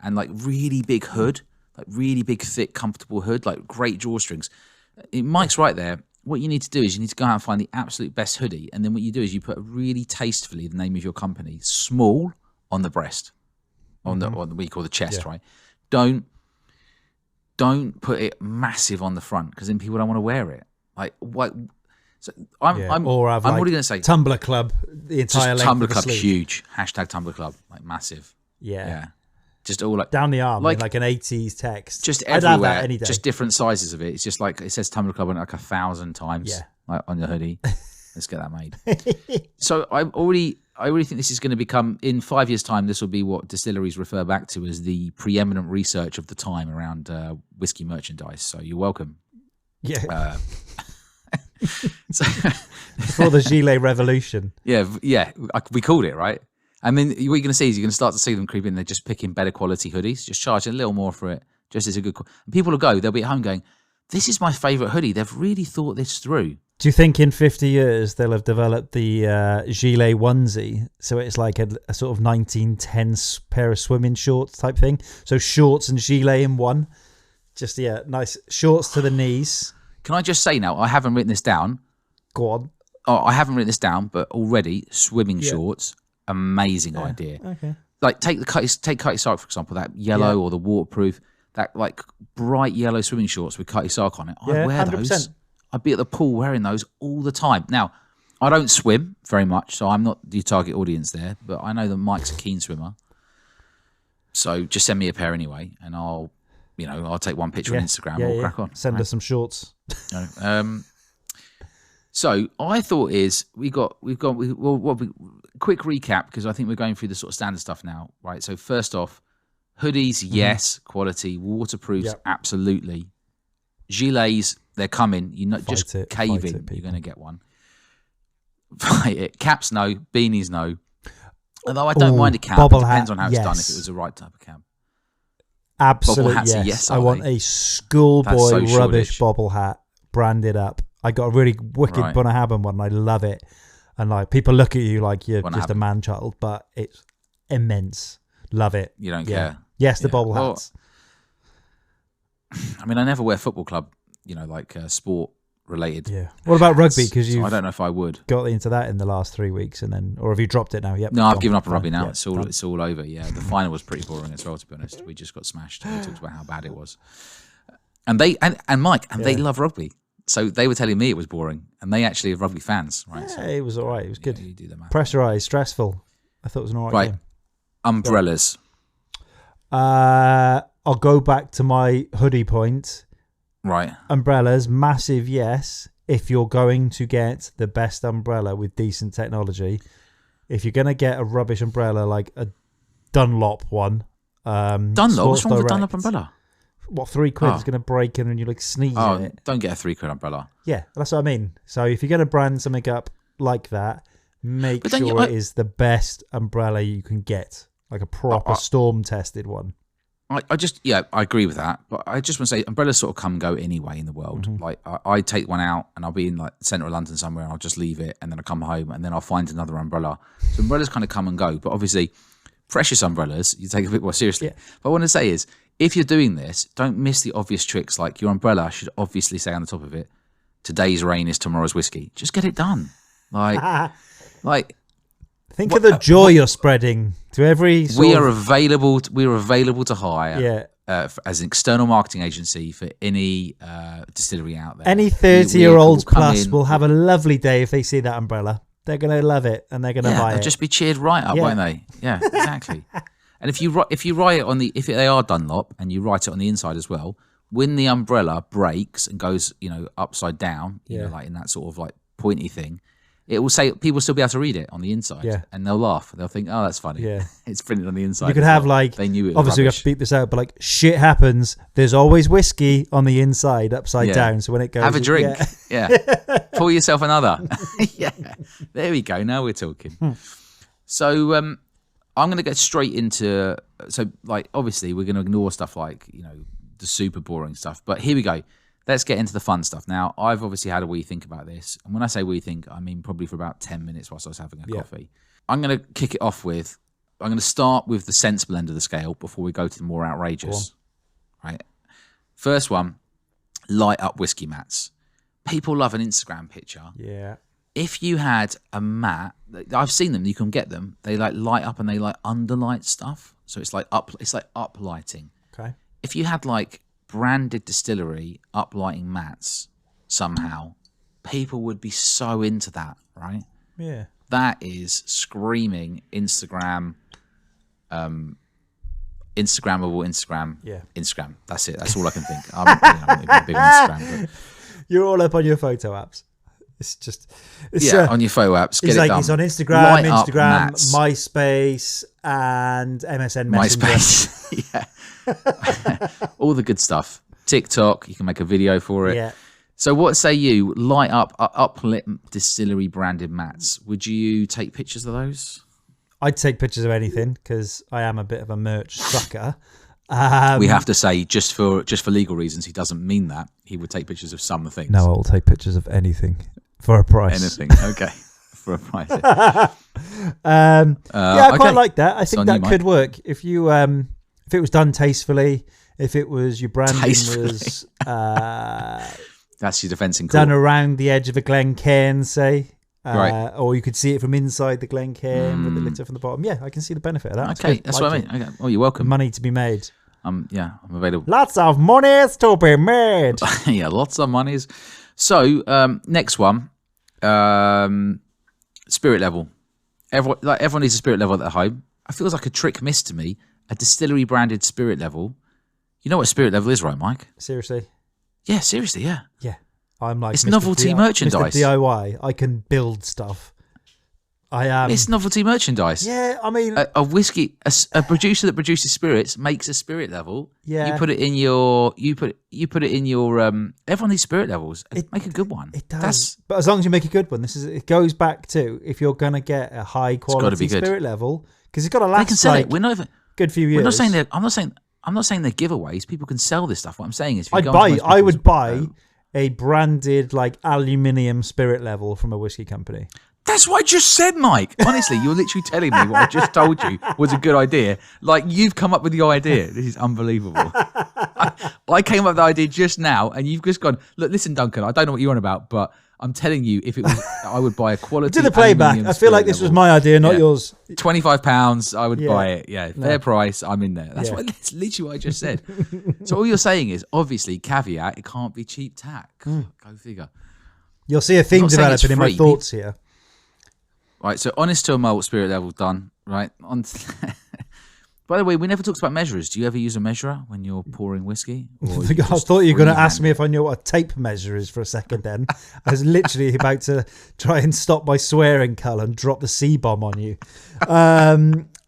And like really big hood, like really big, thick, comfortable hood, like great drawstrings. Mike's right there. What you need to do is you need to go out and find the absolute best hoodie, and then what you do is you put really tastefully the name of your company, small, on the breast, on the what we call the chest, right? Don't put it massive on the front, because then people don't want to wear it. Like what? So I'm or have already going to say Tumblr Club, the entire just length Tumblr of the Club, sleeve. huge hashtag Tumblr Club, like massive. Yeah. Just all like Down the arm, Like- like an 80s text. just I'd have everywhere, that any day. just different sizes of it. It's just like it says Tumblr Club on it like 1,000 times, Yeah. like on the hoodie. Let's get that made. So I already think this is going to become, in 5 years' time, this will be what distilleries refer back to as the preeminent research of the time around whiskey merchandise. So you're welcome. yeah. So, Before the Gilet Revolution. we called it, right? I mean, what you're going to see is you're going to start to see them creep in. They're just picking better quality hoodies, just charging a little more for it, just as a good. And people will go, they'll be at home going, "This is my favorite hoodie." They've really thought this through. Do you think in 50 years they'll have developed the gilet onesie? So it's like a sort of 1910s pair of swimming shorts type thing. So shorts and gilet in one. Just, nice shorts to the knees. Can I just say now, I haven't written this down. Go on. Oh, I haven't written this down, but already swimming shorts, amazing idea. Okay. Like take Cutty Sark, for example, that yellow or the waterproof, that like bright yellow swimming shorts with Cutty Sark on it. I'd wear 100%. those. I'd be at the pool wearing those all the time. Now, I don't swim very much, so I'm not the target audience there, but I know that Mike's a keen swimmer. So just send me a pair anyway, and I'll take one picture on Instagram. We'll crack on. Send us some shorts. So I thought quick recap, because I think we're going through the sort of standard stuff now, right? So first off, hoodies, yes, quality, waterproofs, absolutely. Gilets, they're coming. You know, just cave in. You're going to get one. Fight it. Caps, no. Beanies, no. Although I don't mind a cap. It depends on how it's done. If it was the right type of cap. Absolutely, hats are yes. yes, I are want they? a schoolboy That's so rubbish shortage. bobble hat branded up I got a really wicked Right. Bunnahabhain one. And I love it. And like people look at you like you're just a Bunnahabhain. man child, but it's immense. Love it. You don't Yeah. care. Yes, the Yeah. bobble Well, hats. I mean, I never wear football club, like sport related. Yeah. What about rugby? Because So you I don't know if I would. got into that in the last 3 weeks, and then, or have you dropped it now? Yep. No, I've gone. given up on Fine. rugby now. Yeah, done. It's all over. Yeah, the final was pretty boring as well. To be honest, we just got smashed. We talked about how bad it was, and they and Mike and they Yeah. love rugby. So they were telling me it was boring, and they actually are rugby fans, right? So Yeah, it was all right. It was good. you do the math. Pressurized, stressful. I thought it was an all right Right. game. Umbrellas, I'll go back to my hoodie point. right? Umbrellas, massive yes. If you're going to get the best umbrella with decent technology, if you're going to get a rubbish umbrella like a Dunlop one, Dunlop. Sports What's wrong with a Direct, Dunlop umbrella? What, £3? Oh. It's going to break in and you like sneeze Oh, in it. don't get a £3 umbrella. Yeah, that's what I mean. So if you're going to brand something up like that, make But then sure you- it is the best umbrella you can get, like a proper storm tested one. I agree with that, but I just want to say umbrellas sort of come and go anyway in the world. Mm-hmm. Like I take one out and I'll be in like central London somewhere and I'll just leave it and then I come home and then I'll find another umbrella. So umbrellas kind of come and go, but obviously precious umbrellas you take a bit more seriously. Yeah. But what I want to say is if you're doing this, don't miss the obvious tricks. Like your umbrella should obviously say on the top of it, "Today's rain is tomorrow's whiskey." Just get it done. Like Think of the joy you're spreading to every we sort are of, available. We are available to hire. yeah. As an external marketing agency for any distillery out there. Any We 30-year-olds will come plus in- will have a lovely day if they see that umbrella. They're going to love it and they're going to buy they'll it. just be cheered right up, Yeah. won't they? Yeah, exactly. And if you write it on if they are Dunlop and you write it on the inside as well, when the umbrella breaks and goes, upside down, Yeah. like in that sort of like pointy thing, it will say people will still be able to read it on the inside, Yeah. and they'll laugh. They'll think, "Oh, that's funny." Yeah. It's printed on the inside. You could as have well. like, they knew it. Was obviously we have rubbish. to beat this out, but like shit happens. There's always whiskey on the inside, upside Yeah. down. So when it goes, Have a drink. yeah. Yeah. Pour yourself another. Yeah. There we go. Now we're talking. So I'm going to get straight into, obviously we're going to ignore stuff like, the super boring stuff. But here we go. Let's get into the fun stuff. Now, I've obviously had a wee think about this. And when I say wee think, I mean probably for about 10 minutes whilst I was having a Yeah. coffee. I'm going to kick it off with, I'm going to start with the sensible end of the scale before we go to the more outrageous. Right. First one, light up whiskey mats. People love an Instagram picture. Yeah. If you had a mat, I've seen them, you can get them. They like light up and they like underlight stuff. So it's like up lighting. Okay. If you had like branded distillery uplighting mats somehow, people would be so into that, right? Yeah. That is screaming Instagram, Instagrammable Instagram. Yeah. Instagram. That's it. That's all I can think. I'm not even big on Instagram. But You're all up on your photo apps. It's just, it's, yeah, on your photo apps, get it's it like done. it's on Instagram, Light up mats. MySpace, and MSN Messenger. MySpace. Yeah. All the good stuff. TikTok, you can make a video for it. Yeah. So what say you, light up, uplit distillery branded mats? Would you take pictures of those? I'd take pictures of anything because I am a bit of a merch sucker. We have to say, just for legal reasons, he doesn't mean that. He would take pictures of some things. No, I'll take pictures of anything for a price. Anything. Okay. For a price. Yeah, I quite okay. like that. I on think you, that Mike. could work if you if it was done tastefully, if it was your branding Tastefully. was That's your defence in court. done around the edge of a Glencairn, say. Right. Or you could see it from inside the Glencairn with the litter from the bottom. Yeah, I can see the benefit of that. It's Okay, good. that's Like what I it. mean. Okay. Oh, you're welcome. Money to be made. I'm available. Lots of money to be made. Yeah, lots of monies. So next one, spirit level. Everyone needs a spirit level at their home. It feels like a trick missed to me. A distillery branded spirit level. You know what a spirit level is, right, Mike? Seriously. Yeah, seriously, yeah. Yeah. I'm like It's Mr. novelty merchandise. Mr. DIY. I can build stuff. I am. It's novelty merchandise. Yeah, I mean, A whiskey, a producer that produces spirits makes a spirit level. Yeah. You put it in your. Everyone needs spirit levels. Make a good one. it does. That's, but as long as you make a good one, it goes back to if you're gonna get a high gotta quality be good. spirit level because it's got to they last can sell like it. We're not even. good few years. We're not saying they're. I'm not saying they're giveaways. People can sell this stuff. What I'm saying is, if you I'd go buy. onto most I would people's, buy a branded like aluminium spirit level from a whiskey company. That's what I just said, Mike. Honestly, you're literally telling me what I just told you was a good idea. Like, you've come up with the idea. This is unbelievable. I came up with the idea just now, and you've just gone, look, listen, Duncan, I don't know what you're on about, but I'm telling you, if it was, I would buy a quality. Do the playback. I feel like this was my idea, not yours. £25, I would buy it. Yeah, fair price. I'm in there. That's literally what I just said. So all you're saying is, obviously, caveat, it can't be cheap tack. Go figure. You'll see a theme developing in my thoughts here. Right, so honest to a malt spirit level done. Right. By the way, we never talked about measurers. Do you ever use a measurer when you're pouring whiskey? I thought you were going to ask me if I knew what a tape measure is for a second then. I was literally about to try and stop my swearing, Cull, and drop the C-bomb on you. A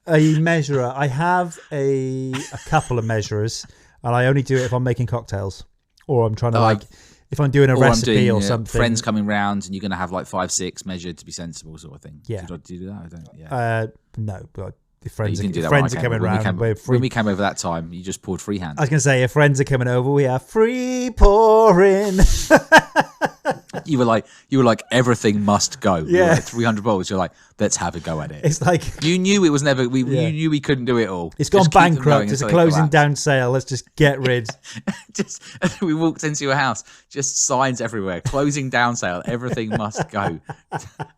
measurer. I have a couple of measurers, and I only do it if I'm making cocktails or I'm trying to if I'm doing a recipe or something. Friends coming round and you're going to have like 5, 6 measured to be sensible sort of thing. Yeah. Do you do that? I don't. Yeah. No, but if friends, are coming round. When we came over that time, you just poured freehand. I was going to say, if friends are coming over, we are free pouring. You were like, everything must go. Yeah. Like 300 bottles. You're like, let's have a go at it. It's like you knew it was never. You knew we couldn't do it all. It's gone bankrupt. It's a closing down sale. Let's just get rid. We walked into your house. Just signs everywhere. Closing down sale. Everything must go.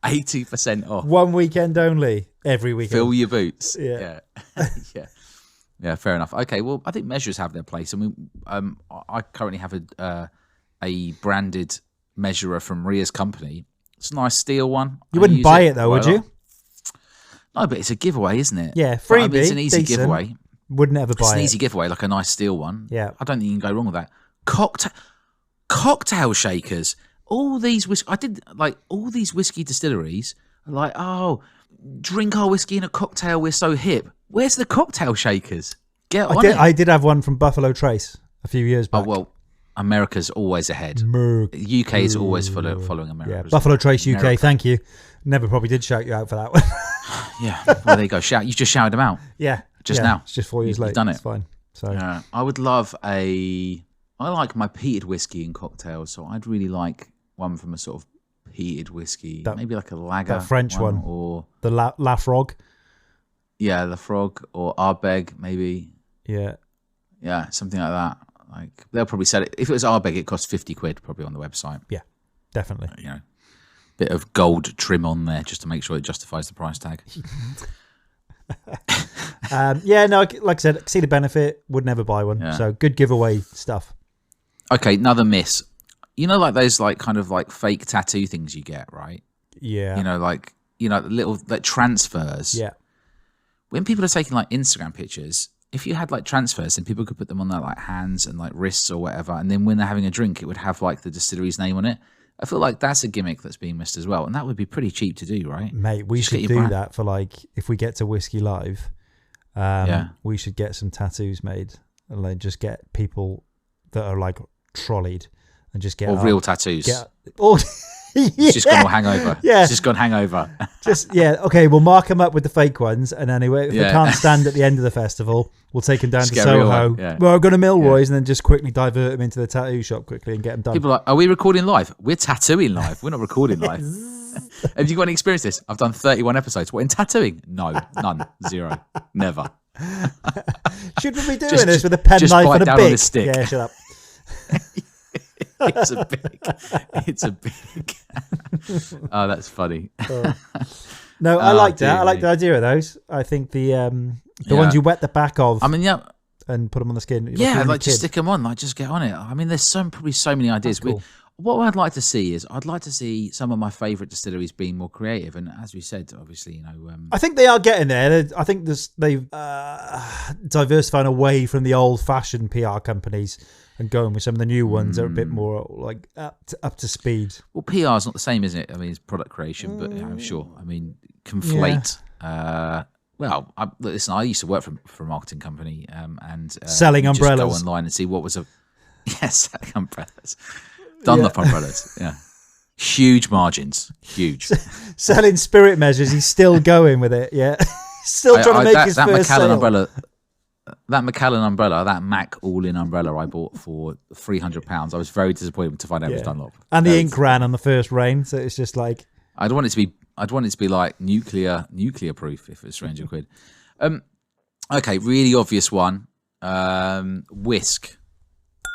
80% off. One weekend only. Every weekend. Fill your boots. Yeah. Yeah. Yeah. Fair enough. Okay. Well, I think measures have their place. I mean, I currently have a branded measurer from Ria's company. It's a nice steel one. You wouldn't buy it though, would you? No, but it's a giveaway, isn't it? Yeah, freebie. I mean, it's an easy giveaway. Wouldn't ever buy it. It's an easy giveaway, like a nice steel one. Yeah. I don't think you can go wrong with that. Cocktail shakers. All these whiskey distilleries are like, oh, drink our whiskey in a cocktail. We're so hip. Where's the cocktail shakers? Get on it. I did have one from Buffalo Trace a few years back. Oh well. America's always ahead. UK is always following America. Yeah, Buffalo Trace UK, thank you. Never probably did shout you out for that one. Yeah, well, there you go. You just shouted them out. Yeah. Just now. It's just 4 years late. You've done it. It's fine. So I would love I like my peated whiskey in cocktails, so I'd really like one from a sort of peated whiskey. Maybe like a lager. That French one. Or the La Frog. Yeah, La Frog or Ardbeg, maybe. Yeah. Yeah, something like that. Like they'll probably sell it. If it was Ardbeg, it costs £50 probably on the website. Yeah, definitely. Bit of gold trim on there just to make sure it justifies the price tag. Like I said, see the benefit. Would never buy one. Yeah. So good giveaway stuff. Okay, another miss. Like those kind of fake tattoo things you get, right? Yeah. Little transfers. Yeah. When people are taking Instagram pictures. If you had transfers, then people could put them on their hands and wrists or whatever, and then when they're having a drink, it would have the distillery's name on it. I feel like that's a gimmick that's being missed as well, and that would be pretty cheap to do, right? Mate, we should do that for if we get to Whiskey Live. We should get some tattoos made and just get people that are trolleyed and just get real tattoos. It's just gone all hangover. Yeah. It's just gone hangover. Okay, we'll mark them up with the fake ones, and anyway, if they can't stand at the end of the festival, we'll take them down to Soho. Well, go to Milroy's and then just quickly divert them into the tattoo shop quickly and get them done. People are like, are we recording live? We're tattooing live. We're not recording live. Have you got any experience with this? I've done 31 episodes. What, in tattooing? No, none, 0, never. Should we be doing this with a pen knife and a bic? Yeah, shut up. It's a big. Oh, that's funny. No, I like that. I like the idea of those. I think the ones you wet the back of. I mean, yeah, and put them on the skin. Just stick them on. Just get on it. I mean, there's probably so many ideas. Cool. What I'd like to see is some of my favourite distilleries being more creative, and as we said, obviously, I think they are getting there. I think they've diversified away from the old-fashioned PR companies and going with some of the new ones that are a bit more up to speed. Well, PR is not the same, isn't it? I mean, it's product creation, but I'm sure. I mean, conflate. Yeah. Listen, I used to work for a marketing company and selling umbrellas. Just go online and see what was selling umbrellas. Dunlop umbrellas, yeah. Huge margins, huge. Selling spirit measures, he's still going with it, yeah. Still trying to make his first Macallan sale. umbrella. that Macallan umbrella, that Mac all-in umbrella I bought for £300. I was very disappointed to find out it was Dunlop. And the ink ran on the first rain, so it's just like I'd want it to be like nuclear proof if it's £300. Okay, really obvious one. Whisk.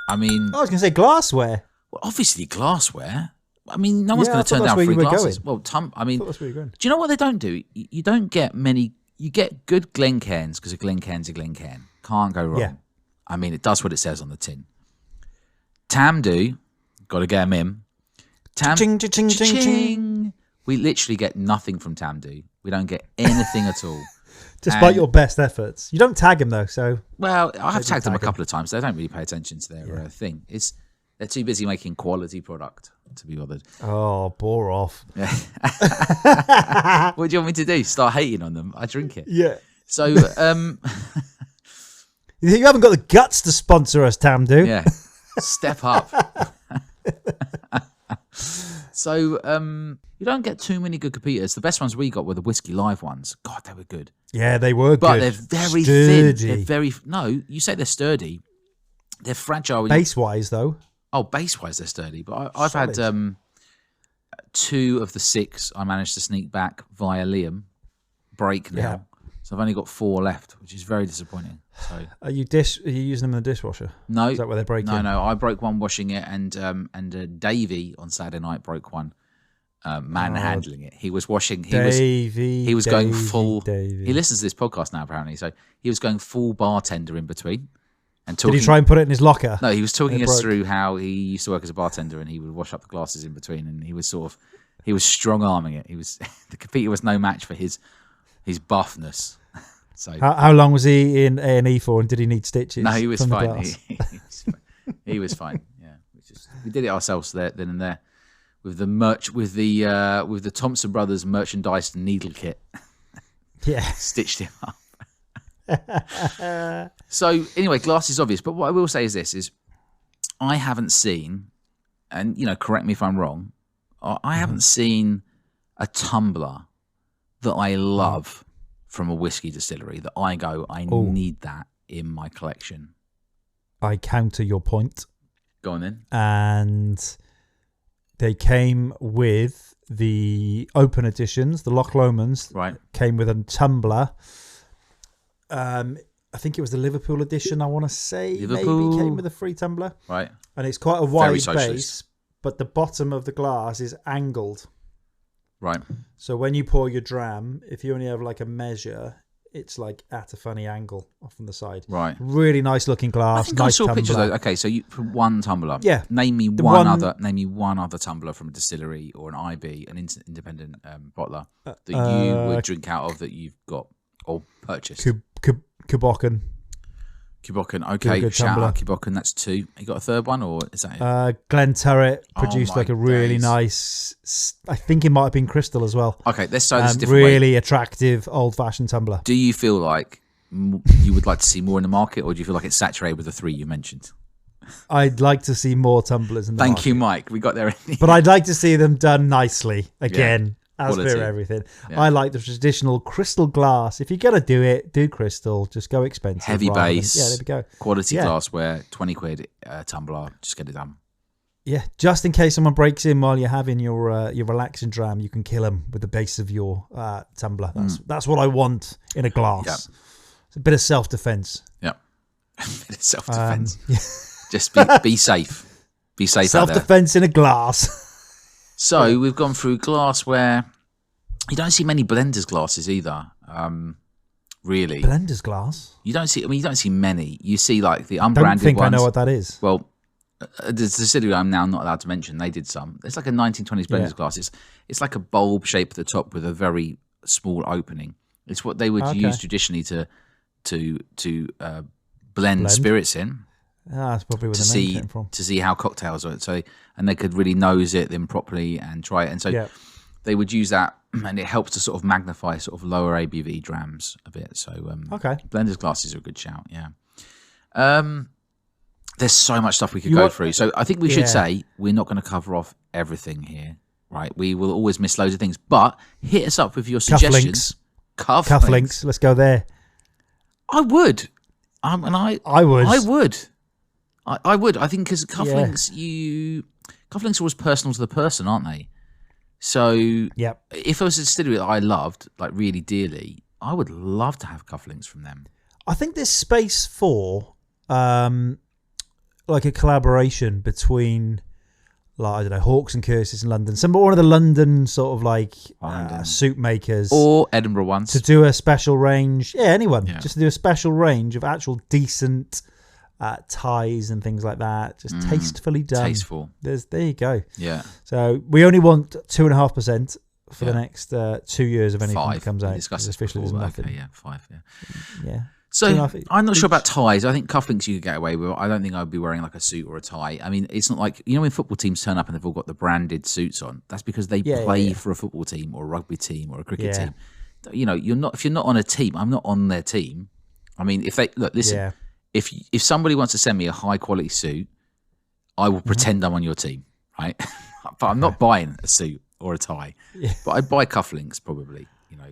I mean, I was going to say glassware. well, obviously glassware. I mean, no one's Yeah, going I to thought turn that's down where you free were glasses. going. Well, I mean, That's where you're going. do you know what they don't do? You don't get many. You get good Glencairns because a Glencairn's a Glencairn. Can't go wrong. Yeah. I mean, it does what it says on the tin. Tamdo, got to get them in. Ching, ching, ching, ching, Ching. We literally get nothing from Tamdo. We don't get anything at all. Despite And- your best efforts. You don't tag him, though, so... Well, I have do tagged them a tag 'em. couple of times. They don't really pay attention to their thing. They're too busy making quality product to be bothered. Oh, bore off. What do you want me to do? Start hating on them? I drink it. Yeah. So, You haven't got the guts to sponsor us, Tamdo. yeah, step up. So, you don't get too many good competitors. The best ones we got were the Whiskey Live ones. God, they were good. Yeah, they were But good. they're very Sturdy. thin. They're very... No, you say they're sturdy. They're fragile. Base-wise, though. Oh, base-wise, they're sturdy. But I've had Solid. 2 of the 6 I managed to sneak back via Liam break now. Yeah. So I've only got 4 left, which is very disappointing. So Are you using them in the dishwasher? no, Is that where they break no, in? no. I broke one washing it, and Davey on Saturday night broke one manhandling it. He was washing. He was going full. Davey. He listens to this podcast now apparently, so he was going full bartender in between. And Did talking, he try and put it in his locker? No, he was talking It us broke. through how he used to work as a bartender and he would wash up the glasses in between, and he was strong arming it. He was the competitor was no match for his buffness. So How long was he in A&E for, and did he need stitches? no, he was from the fine. glass? He was fine. Yeah, we did it ourselves then and there with the Thompson Brothers merchandise needle kit. Yeah. Stitched him up. So anyway, glass is obvious, but what I will say is this: I haven't seen, and correct me if I'm wrong, I haven't seen a tumbler that I love from a whiskey distillery that I need that in my collection. I counter your point. Go on then. And they came with the open editions, the Loch Lomans. Right. Came with a tumbler. I think it was the Liverpool edition, I want to say. Liverpool. Maybe came with a free tumbler. Right. And it's quite a wide socialist. base, but the bottom of the glass is angled. Right. So when you pour your dram, if you only have like a measure, it's like at a funny angle off on the side. Right. Really nice looking I glass. think I nice saw tumbler. pictures of those. Okay, so you for one tumbler. Yeah. Name me The one one- other tumbler from a distillery or an IB, an independent bottler that you would drink out of that you've got or purchased. Kubokken. Kubokken. Okay, good shout tumbler. out Kubokken. That's 2. You got a third one, or is that it? Glen Turret Oh produced my like a really days. nice, I think it might have been crystal as well. Okay, let's try this a different way. Really attractive old fashioned tumbler. Do you feel like you would like to see more in the market, or do you feel like it's saturated with the 3 you mentioned? I'd like to see more tumblers in the Thank market. you, Mike. We got there. But I'd like to see them done nicely again. As Quality. for everything. Yeah. I like the traditional crystal glass. If you're going to do it, do crystal. Just go expensive. Heavy rather than- base. Yeah, there we go. Quality Yeah. glassware, 20 quid tumbler. Just get it done. Yeah, just in case someone breaks in while you're having your relaxing dram, you can kill them with the base of your tumbler. That's what I want in a glass. Yeah. It's a bit of self-defense. Yeah. Self-defense. Yeah. Just be safe. Be safe out there. Self-defense in a glass. So we've gone through glassware. You don't see many blenders glasses either. Really, Blender's glass. you don't see many. You see like the Don't unbranded think ones. I know what that is. Well, the distillery I'm now not allowed to mention, they did some. It's like a 1920s blenders Yeah. glass. It's like a bulb shape at the top with a very small opening. It's what they would Okay. use traditionally to blend spirits in. That's probably where to the name see came from. to see how cocktails are. So, and they could really nose it then properly and try it. And so Yeah. they would use that, and it helps to sort of magnify sort of lower ABV drams a bit. So, Okay. blenders glasses are a good shout. Yeah. There's so much stuff we could You go want- through. So I think we should Yeah. say we're not going to cover off everything here, right? We will always miss loads of things, but hit us up with your suggestions. Cufflinks. Let's go there. I would. And I would. I would. I would. I think because cufflinks, cufflinks are always personal to the person, aren't they? So Yep. if it was a distillery that I loved, like really dearly, I would love to have cufflinks from them. I think there's space for like a collaboration between, like, I don't know, Hawks and Curses in London. One of the London sort of like suit makers, or Edinburgh ones, to do a special range. Yeah, anyone. Yeah. Just to do a special range of actual decent ties and things like that. Just tastefully done. Tasteful. There you go. Yeah. So we only want 2.5% for the next 2 years of anything 5. that comes We out. discussed this Officially, before, there's but nothing. okay, yeah, 5. Yeah. Yeah. So 2.5 I'm not sure each. about ties. I think cufflinks you could get away with. I don't think I'd be wearing like a suit or a tie. I mean, it's not like, you know, when football teams turn up and they've all got the branded suits on. That's because they play for a football team or a rugby team or a cricket team. You know, if you're not on a team, I'm not on their team. I mean, if they listen. Yeah. If somebody wants to send me a high quality suit, I will pretend I'm on your team, right? But I'm not buying a suit or a tie. Yeah. But I'd buy cufflinks probably. You know,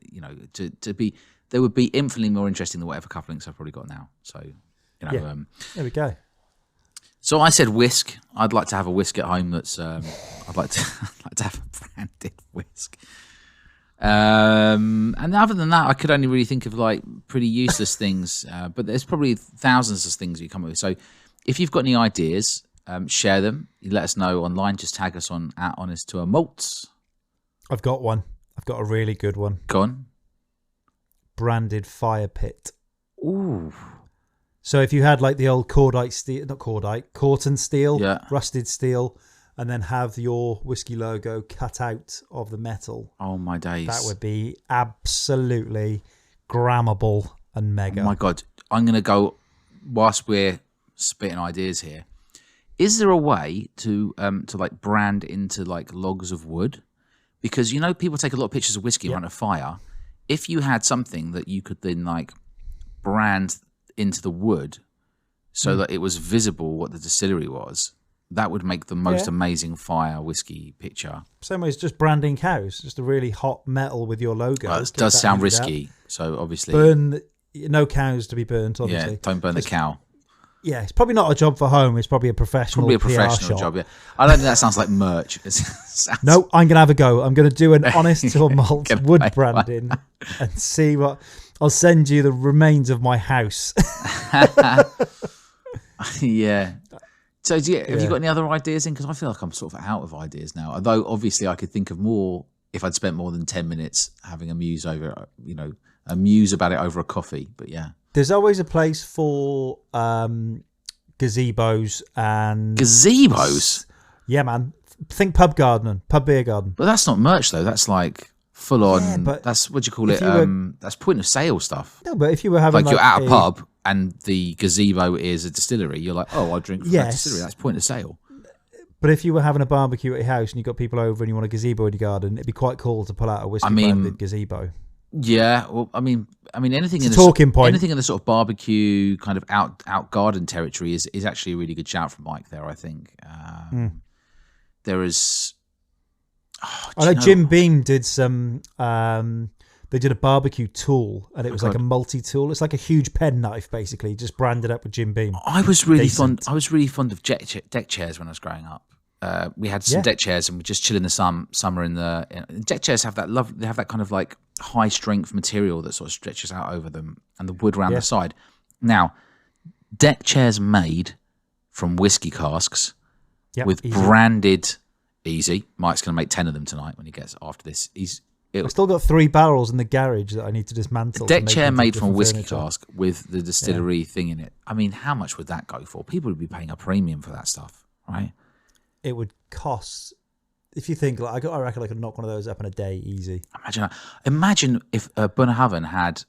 you know, to be, they would be infinitely more interesting than whatever cufflinks I've probably got now. So, you know, there we go. So I said whisk. I'd like to have a whisk at home. That's I'd like to have a branded whisk. And other than that, I could only really think of like pretty useless things. But there's probably thousands of things you come up with. So if you've got any ideas, share them. You let us know online. Just tag us on @HonestToAMalts. I've got one. I've got a really good one. Go on. Branded fire pit. Ooh. So if you had like the old Cordite steel, not Cordite, Corton steel, rusted steel, and then have your whiskey logo cut out of the metal. Oh my days. That would be absolutely grammable and mega. Oh my God. I'm going to go, whilst we're spitting ideas here, is there a way to like brand into like logs of wood? Because, you know, people take a lot of pictures of whiskey in front of fire. If you had something that you could then like brand into the wood so that it was visible what the distillery was, that would make the most amazing fire whiskey picture. Same way as just branding cows, just a really hot metal with your logo. It does sound risky, so obviously no cows to be burnt, obviously. Yeah, don't burn the cow. Yeah, it's probably not a job for home. It's probably a professional PR shop. job. Yeah, I don't think that sounds like merch. No, I'm gonna have a go. I'm gonna do an honest to a malt wood branding and see what. I'll send you the remains of my house. Yeah. So have you got any other ideas in? Because I feel like I'm sort of out of ideas now. Although obviously I could think of more if I'd spent more than 10 minutes having a muse about it over a coffee. But yeah. There's always a place for gazebos and... Gazebos? Yeah, man. Think pub gardening, pub beer garden. But that's not merch, though. That's like full on... Yeah, but that's, what do you call it? That's point of sale stuff. No, but if you were having... Like you're at a pub and the gazebo is a distillery, you're like, oh, I'll drink from that distillery. That's point of sale. But if you were having a barbecue at your house and you got people over and you want a gazebo in your garden, it'd be quite cool to pull out a whiskey-branded gazebo. Yeah, well, I mean, anything it's in a talking point. Anything in the sort of barbecue kind of out garden territory is actually a really good shout from Mike there. I think there is. I know Jim Beam did some. They did a barbecue tool, and it was like a multi-tool. It's like a huge penknife, basically, just branded up with Jim Beam. I was really fond of deck chairs when I was growing up. We had some deck chairs, and we just chill in the summer. Deck chairs have that They have that kind of like high strength material that sort of stretches out over them, and the wood around the side. Now, deck chairs made from whiskey casks with branded. Easy. Mike's going to make 10 of them tonight when he gets after this. I've still got 3 barrels in the garage that I need to dismantle. A deck chair made from a whiskey cask with the distillery thing in it. I mean, how much would that go for? People would be paying a premium for that stuff, right? It would cost, if you think, like, I reckon I could knock one of those up in a day easy. Imagine if Bunnahabhain had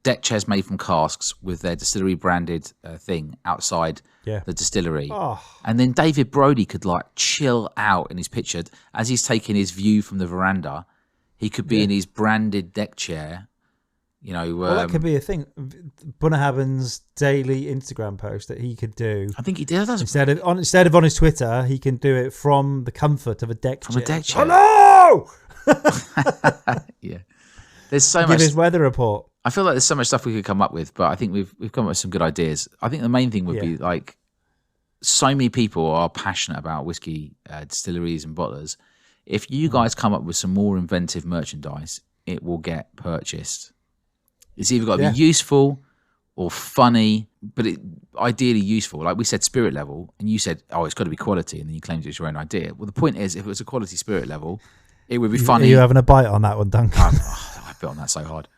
deck chairs made from casks with their distillery branded thing outside the distillery. And then David Brody could like chill out in his picture as he's taking his view from the veranda. He could be in his branded deck chair. You know, well, that could be a thing. Bunnahabhain's daily Instagram post that he could do. I think he does. Instead of on his Twitter, he can do it from the comfort of a deck chair. From a deck chair. Hello! Yeah. There's so Give much. his weather report. I feel like there's so much stuff we could come up with, but I think we've come up with some good ideas. I think the main thing would be like, so many people are passionate about whiskey distilleries and bottlers. If you guys come up with some more inventive merchandise, it will get purchased. It's either got to be useful or funny, but ideally useful. Like we said, spirit level, and you said, "Oh, it's got to be quality," and then you claimed it was your own idea. Well, the point is, if it was a quality spirit level, it would be funny. Are you having a bite on that one, Duncan? I bit on that so hard.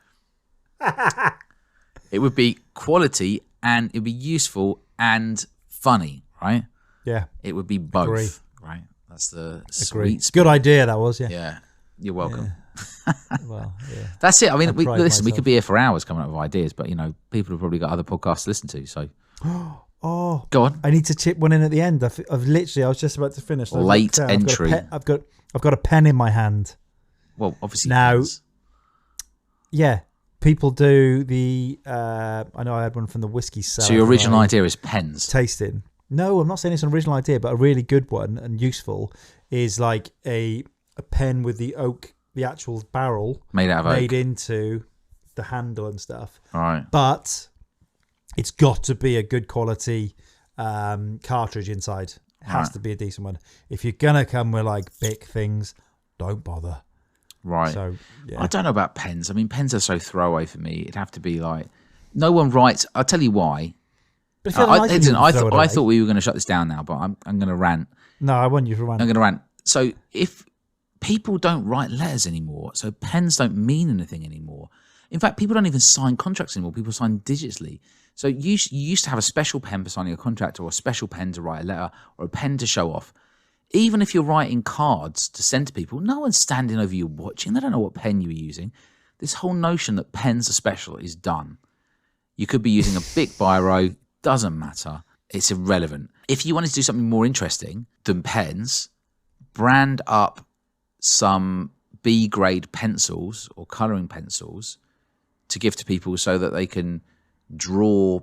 It would be quality, and it'd be useful and funny, right? Yeah, it would be both. Agree. Right? That's the sweet spot. Good idea that was. Yeah, you're welcome. Yeah. Well, yeah. That's it. I mean, we myself. could be here for hours coming up with ideas, but people have probably got other podcasts to listen to. So, go on. I need to chip one in at the end. I've literally, I was just about to finish. Late entry. I've got a pen in my hand. Well, obviously now. pens. Yeah, people do the. I know I had one from the whiskey cellar. So your original idea is pens. Tasting. No, I'm not saying it's an original idea, but a really good one and useful is like a pen with the actual barrel made out of oak. Made into the handle and stuff. All right. But it's got to be a good quality cartridge inside. It has to be a decent one. If you're going to come with like big things, don't bother. Right. So, yeah. I don't know about pens. I mean, pens are so throwaway for me. It'd have to be like, no one writes. I'll tell you why. But I thought we were going to shut this down now, but I'm going to rant. No, I want you to rant. I'm going to rant. So if people don't write letters anymore, so pens don't mean anything anymore. In fact, people don't even sign contracts anymore. People sign digitally. So you used to have a special pen for signing a contract, or a special pen to write a letter, or a pen to show off. Even if you're writing cards to send to people, no one's standing over you watching. They don't know what pen you were using. This whole notion that pens are special is done. You could be using a big biro. Doesn't matter. It's irrelevant. If you wanted to do something more interesting than pens, brand up some B-grade pencils or colouring pencils to give to people so that they can draw,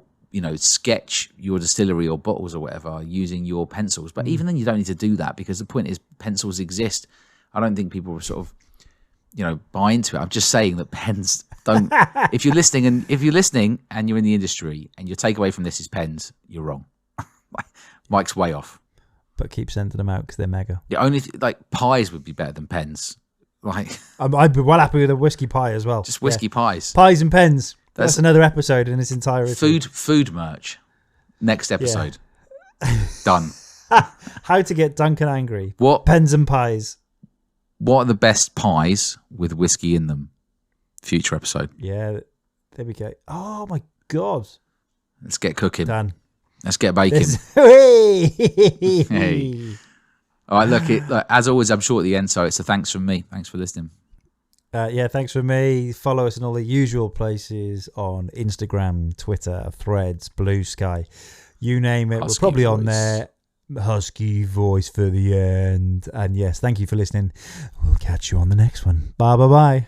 sketch your distillery or bottles or whatever using your pencils. But even then, you don't need to do that, because the point is pencils exist. I don't think people sort of, buy into it. I'm just saying that pens don't. If you're listening and you're in the industry and your takeaway from this is pens, you're wrong. Mike's way off. But keep sending them out because they're mega. The only pies would be better than pens. Like I'd be well happy with a whiskey pie as well. Just whiskey pies. Pies and pens. That's another episode in its entirety. Food merch. Next episode. Yeah. Done. How to get Duncan angry. What pens and pies? What are the best pies with whiskey in them? Future episode. Yeah, there we go. Oh my god. Let's get cooking. Done. Let's get baking. Hey. All right, look, as always, I'm short at the end, so it's a thanks from me. Thanks for listening. Thanks from me. Follow us in all the usual places on Instagram, Twitter, Threads, Blue Sky. You name it. Husky We're probably voice. On there. Husky voice for the end. And yes, thank you for listening. We'll catch you on the next one. Bye.